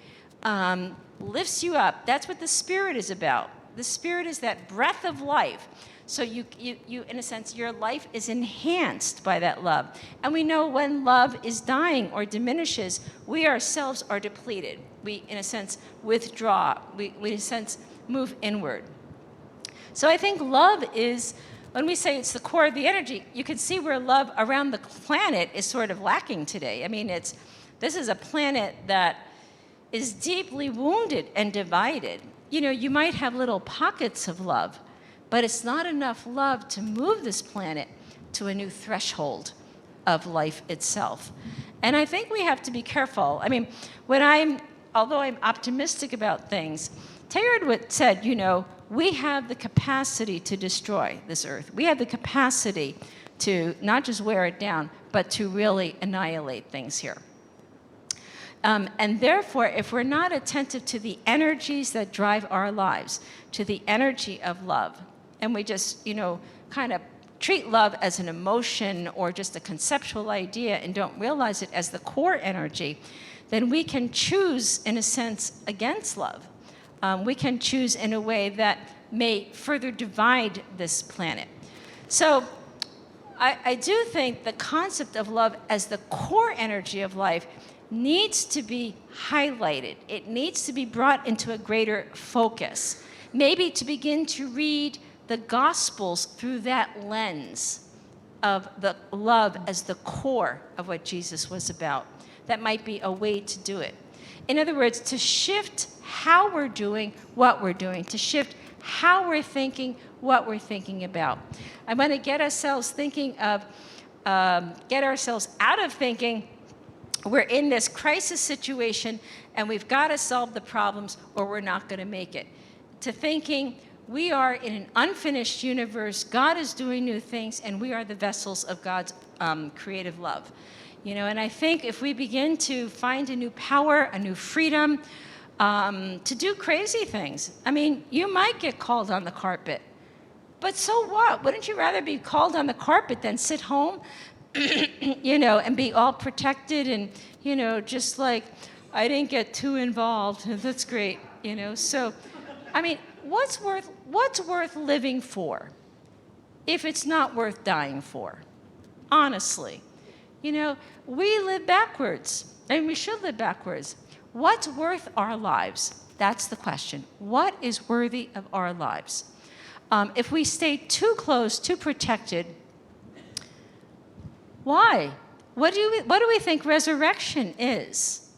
lifts you up, that's what the Spirit is about. The Spirit is that breath of life. So you, in a sense, your life is enhanced by that love. And we know when love is dying or diminishes, we ourselves are depleted. We, in a sense, withdraw. We in a sense, move inward. So I think love is, when we say it's the core of the energy, you can see where love around the planet is sort of lacking today. I mean, this is a planet that is deeply wounded and divided. You might have little pockets of love, but it's not enough love to move this planet to a new threshold of life itself. And I think we have to be careful. I mean, although I'm optimistic about things, Tegeder said, we have the capacity to destroy this earth. We have the capacity to not just wear it down, but to really annihilate things here. And therefore, if we're not attentive to the energies that drive our lives, to the energy of love, and we just, kind of treat love as an emotion or just a conceptual idea and don't realize it as the core energy, then we can choose, in a sense, against love. We can choose in a way that may further divide this planet. So I do think the concept of love as the core energy of life needs to be highlighted. It needs to be brought into a greater focus. Maybe to begin to read the Gospels through that lens of the love as the core of what Jesus was about. That might be a way to do it. In other words, to shift how we're doing what we're doing, to shift how we're thinking what we're thinking about. I want to get ourselves thinking of, get ourselves out of thinking we're in this crisis situation and we've got to solve the problems or we're not going to make it. To thinking we are in an unfinished universe, God is doing new things, and we are the vessels of God's creative love. And I think if we begin to find a new power, a new freedom, to do crazy things. I mean, you might get called on the carpet, but so what? Wouldn't you rather be called on the carpet than sit home you know, and be all protected and, you know, just like, I didn't get too involved. That's great, you know. So, I mean, what's worth living for if it's not worth dying for? Honestly. You know, we live backwards, and we should live backwards. What's worth our lives? That's the question. What is worthy of our lives? If we stay too close, too protected, why? What do we think resurrection is?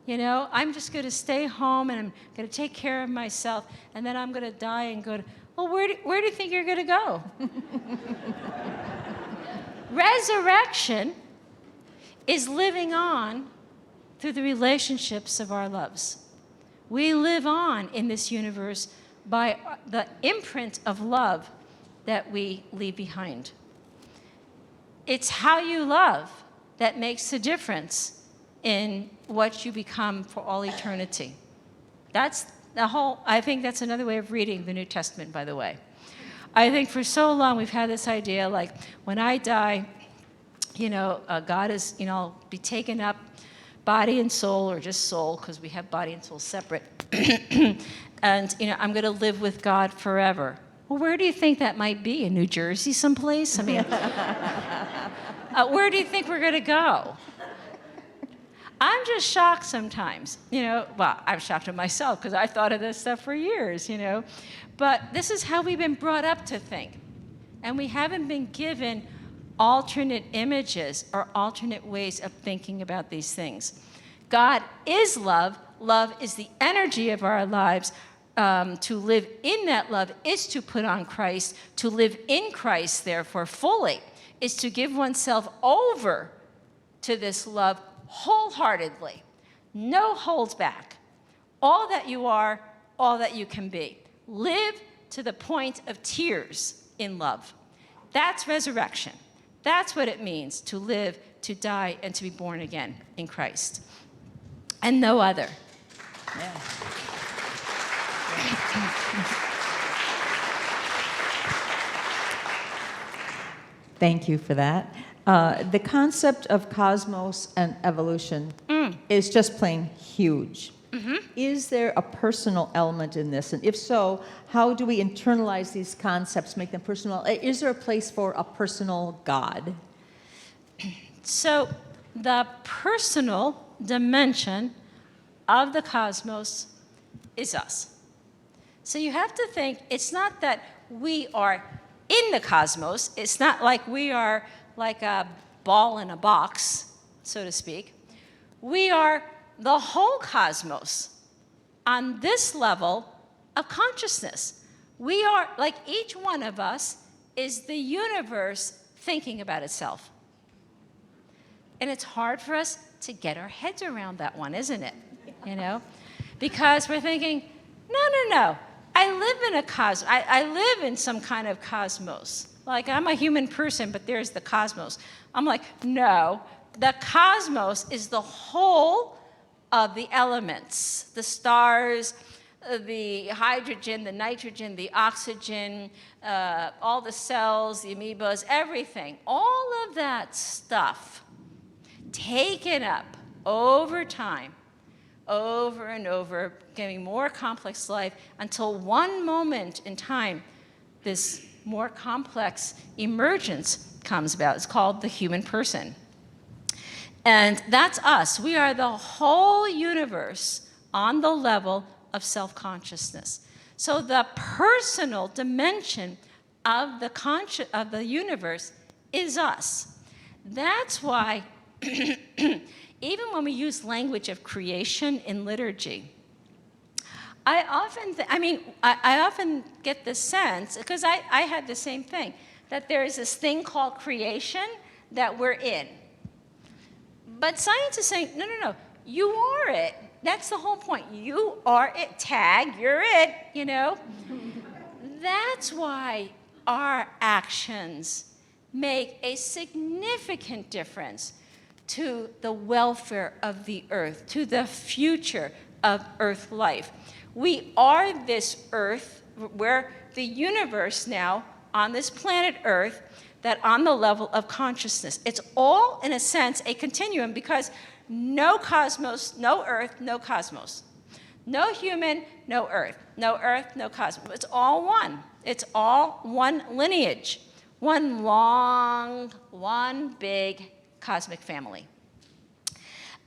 You know, I'm just going to stay home and I'm going to take care of myself, and then I'm going to die and go to, well, where do you think you're going to go? Resurrection is living on through the relationships of our loves. We live on in this universe by the imprint of love that we leave behind. It's how you love that makes the difference in what you become for all eternity. That's the whole, I think that's another way of reading the New Testament, by the way. I think for so long we've had this idea like, when I die, you know, God is, you know, I'll be taken up, body and soul, or just soul, because we have body and soul separate. And, you know, I'm going to live with God forever. Well, where do you think that might be? In New Jersey someplace? I mean, where do you think we're going to go? I'm just shocked sometimes, you know. Well, I'm shocked at myself because I thought of this stuff for years, you know. But this is how we've been brought up to think. And we haven't been given alternate images or alternate ways of thinking about these things. God is love. Love is the energy of our lives. To live in that love is to put on Christ. To live in Christ, therefore, fully, is to give oneself over to this love wholeheartedly. No holds back. All that you are, all that you can be. Live to the point of tears in love. That's resurrection. That's what it means to live, to die, and to be born again in Christ. And no other. Yeah. Thank you for that. The concept of cosmos and evolution is just plain huge. Mm-hmm. Is there a personal element in this? And if so, how do we internalize these concepts, make them personal? Is there a place for a personal God? So the personal dimension of the cosmos is us. So you have to think, it's not that we are in the cosmos. It's not like we are like a ball in a box, so to speak. We are the whole cosmos on this level of consciousness. We are, like each one of us, is the universe thinking about itself. And it's hard for us to get our heads around that one, isn't it? You know? Because we're thinking, no. I live in I live in some kind of cosmos. Like, I'm a human person, but there's the cosmos. I'm like, no, the cosmos is the whole of the elements, the stars, the hydrogen, the nitrogen, the oxygen, all the cells, the amoebas, everything. All of that stuff taken up over time, over and over, getting more complex life, until one moment in time, this more complex emergence comes about. It's called the human person. And that's us. We are the whole universe on the level of self-consciousness. So the personal dimension of the universe is us. That's why even when we use language of creation in liturgy, I often get the sense, because I had the same thing, that there is this thing called creation that we're in. But science is saying, no, you are it. That's the whole point. You are it. Tag, you're it, you know? That's why our actions make a significant difference to the welfare of the earth, to the future of earth life. We are this earth, we're the universe now on this planet Earth that on the level of consciousness. It's all, in a sense, a continuum, because no cosmos, no earth, no cosmos. No human, no earth. No earth, no cosmos. It's all one. It's all one lineage. One long, one big cosmic family.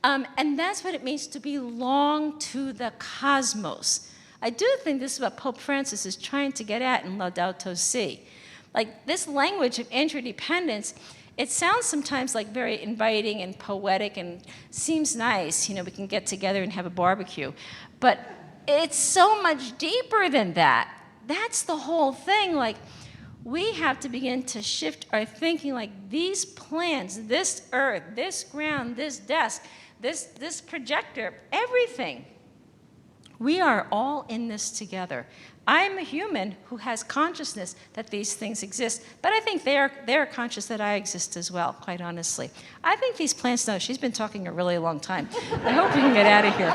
And that's what it means to belong to the cosmos. I do think this is what Pope Francis is trying to get at in Laudato Si. Like, this language of interdependence, it sounds sometimes like very inviting and poetic and seems nice. You know, we can get together and have a barbecue. But it's so much deeper than that. That's the whole thing. Like, we have to begin to shift our thinking, like these plants, this earth, this ground, this desk, this projector, everything. We are all in this together. I'm a human who has consciousness that these things exist, but I think they're conscious that I exist as well, quite honestly. I think these plants know. She's been talking a really long time. I hope we can get out of here.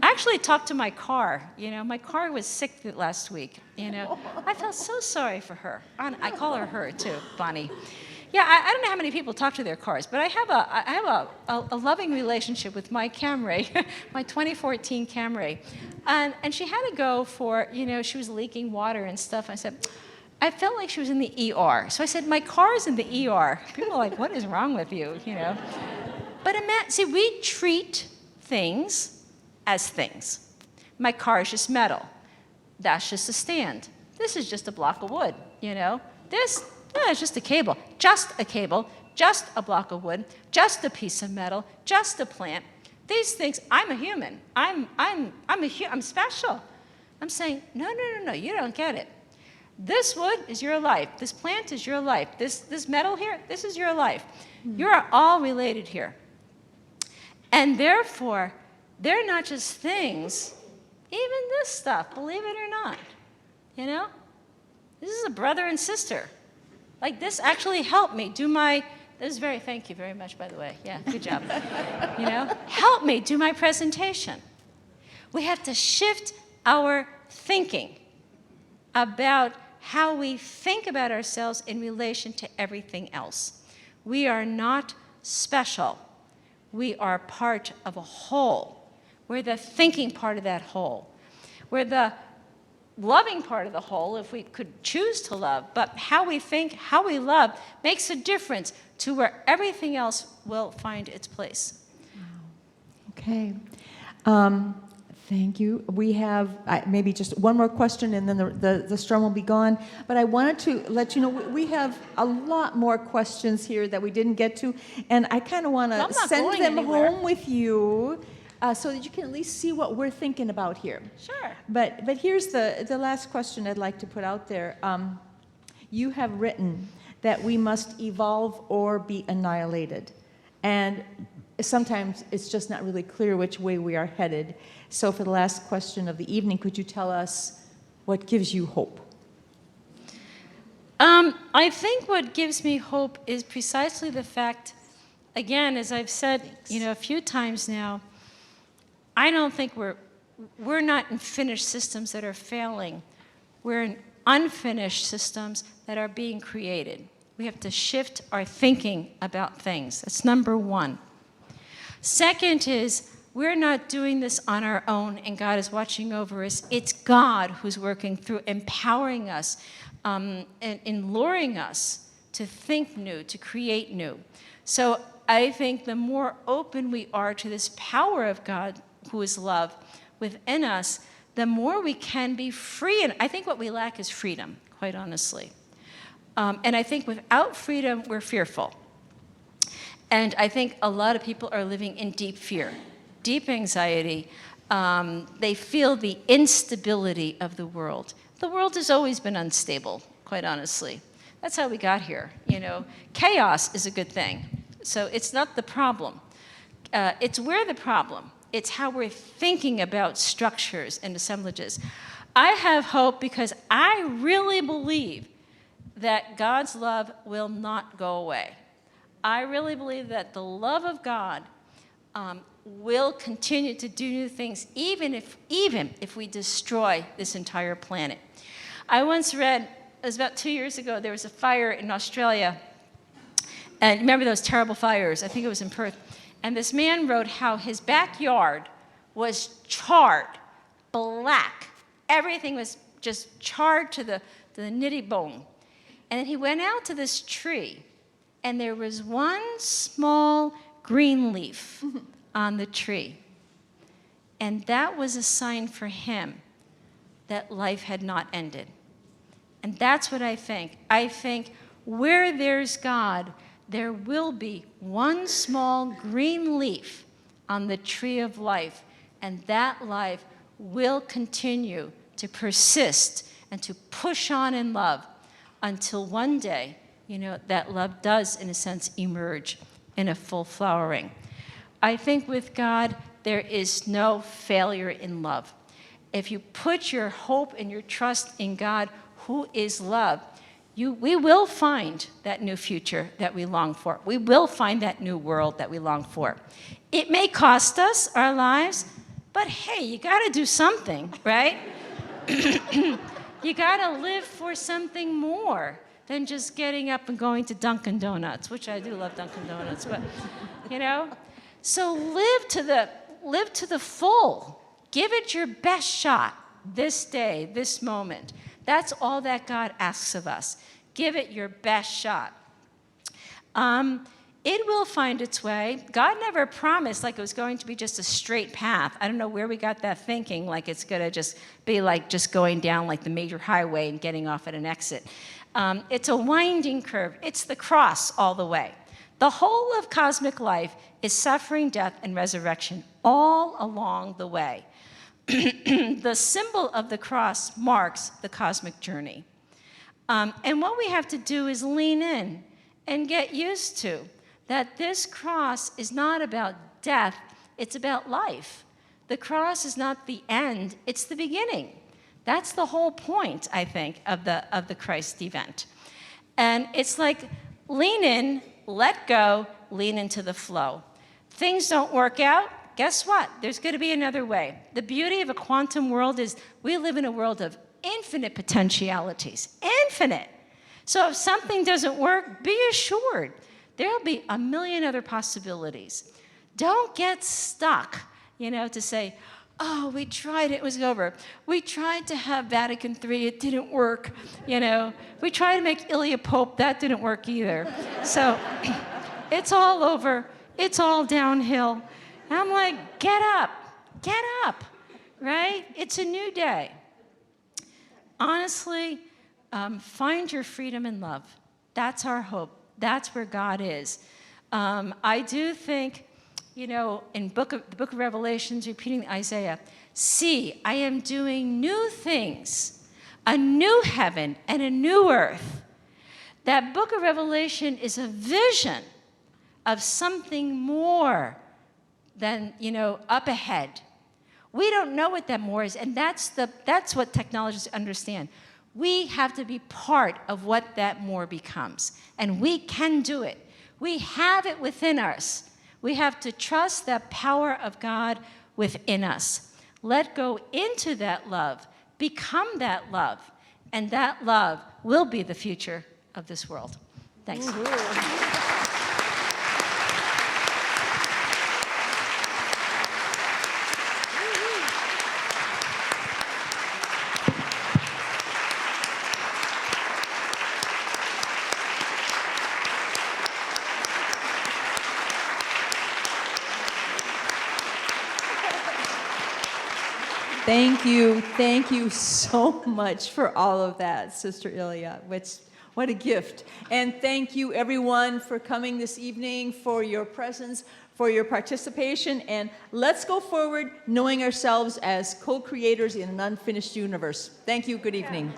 I actually talked to my car. You know, my car was sick last week. You know, I felt so sorry for her. I call her too, Bonnie. Yeah, I don't know how many people talk to their cars, but I have a loving relationship with my Camry, my 2014 Camry, and she had to go for, you know, she was leaking water and stuff. I said, I felt like she was in the ER. So I said, my car's in the ER. People are like, what is wrong with you? You know, but see, we treat things as things. My car is just metal. That's just a stand. This is just a block of wood, you know. This, it's just a cable. Just a cable, just a block of wood, just a piece of metal, just a plant. These things, I'm a human. I'm special. I'm saying, no, you don't get it. This wood is your life. This plant is your life. This metal here, this is your life. You're all related here. And therefore, they're not just things, even this stuff, believe it or not. You know? This is a brother and sister. Like, this actually helped me do thank you very much, by the way. Yeah, good job. You know? Help me do my presentation. We have to shift our thinking about how we think about ourselves in relation to everything else. We are not special. We are part of a whole. We're the thinking part of that whole. We're the loving part of the whole, if we could choose to love. But how we think, how we love, makes a difference to where everything else will find its place. Okay. Thank you. We have maybe just one more question, and then the strum will be gone. But I wanted to let you know we have a lot more questions here that we didn't get to, and I kind of want to send them home with you. So that you can at least see what we're thinking about here. Sure. But here's the last question I'd like to put out there. You have written that we must evolve or be annihilated. And sometimes it's just not really clear which way we are headed. So for the last question of the evening, could you tell us what gives you hope? I think what gives me hope is precisely the fact, again, as I've said, you know, a few times now, I don't think we're not in finished systems that are failing. We're in unfinished systems that are being created. We have to shift our thinking about things. That's number one. Second is, we're not doing this on our own, and God is watching over us. It's God who's working through, empowering us, and luring us to think new, to create new. So I think the more open we are to this power of God, who is love, within us, the more we can be free. And I think what we lack is freedom, quite honestly. And I think without freedom, we're fearful. And I think a lot of people are living in deep fear, deep anxiety. They feel the instability of the world. The world has always been unstable, quite honestly. That's how we got here, you know. Chaos is a good thing. So it's not the problem. We're the problem. It's how we're thinking about structures and assemblages. I have hope because I really believe that God's love will not go away. I really believe that the love of God will continue to do new things, even if we destroy this entire planet. I once read was about 2 years ago, there was a fire in Australia. And remember those terrible fires? I think it was in Perth. And this man wrote how his backyard was charred, black. Everything was just charred to the nitty bone. And then he went out to this tree, and there was one small green leaf on the tree. And that was a sign for him that life had not ended. And that's what I think. I think where there's God, there will be one small green leaf on the tree of life, and that life will continue to persist and to push on in love until one day, that love does, in a sense, emerge in a full flowering. I think with God, there is no failure in love. If you put your hope and your trust in God, who is love, we will find that new future that we long for. We will find that new world that we long for. It may cost us our lives, but hey, you got to do something, right? You got to live for something more than just getting up and going to Dunkin' Donuts, which I do love Dunkin' Donuts, but So live to the full. Give it your best shot this day, this moment. That's all that God asks of us. Give it your best shot. It will find its way. God never promised like it was going to be just a straight path. I don't know where we got that thinking, like it's going to just be like just going down like the major highway and getting off at an exit. It's a winding curve. It's the cross all the way. The whole of cosmic life is suffering, death, and resurrection all along the way. The symbol of the cross marks the cosmic journey. And what we have to do is lean in and get used to that this cross is not about death, it's about life. The cross is not the end, it's the beginning. That's the whole point, I think, of the Christ event. And it's like lean in, let go, lean into the flow. Things don't work out, guess what? There's going to be another way. The beauty of a quantum world is we live in a world of infinite potentialities, infinite. So if something doesn't work, be assured there'll be a million other possibilities. Don't get stuck, to say, oh, we tried, it was over. We tried to have Vatican III, it didn't work. We tried to make Ilia Pope, that didn't work either. So it's all over, it's all downhill. And I'm like, get up, right? It's a new day. Honestly, find your freedom in love. That's our hope. That's where God is. I do think, in the book of Revelations, repeating Isaiah, see, I am doing new things, a new heaven and a new earth. That book of Revelation is a vision of something more than, up ahead. We don't know what that more is, and that's what technologists understand. We have to be part of what that more becomes, and we can do it. We have it within us. We have to trust that power of God within us. Let go into that love, become that love, and that love will be the future of this world. Thanks. Thank you so much for all of that, Sister Ilia. What a gift. And thank you, everyone, for coming this evening, for your presence, for your participation. And let's go forward knowing ourselves as co-creators in an unfinished universe. Thank you. Good evening.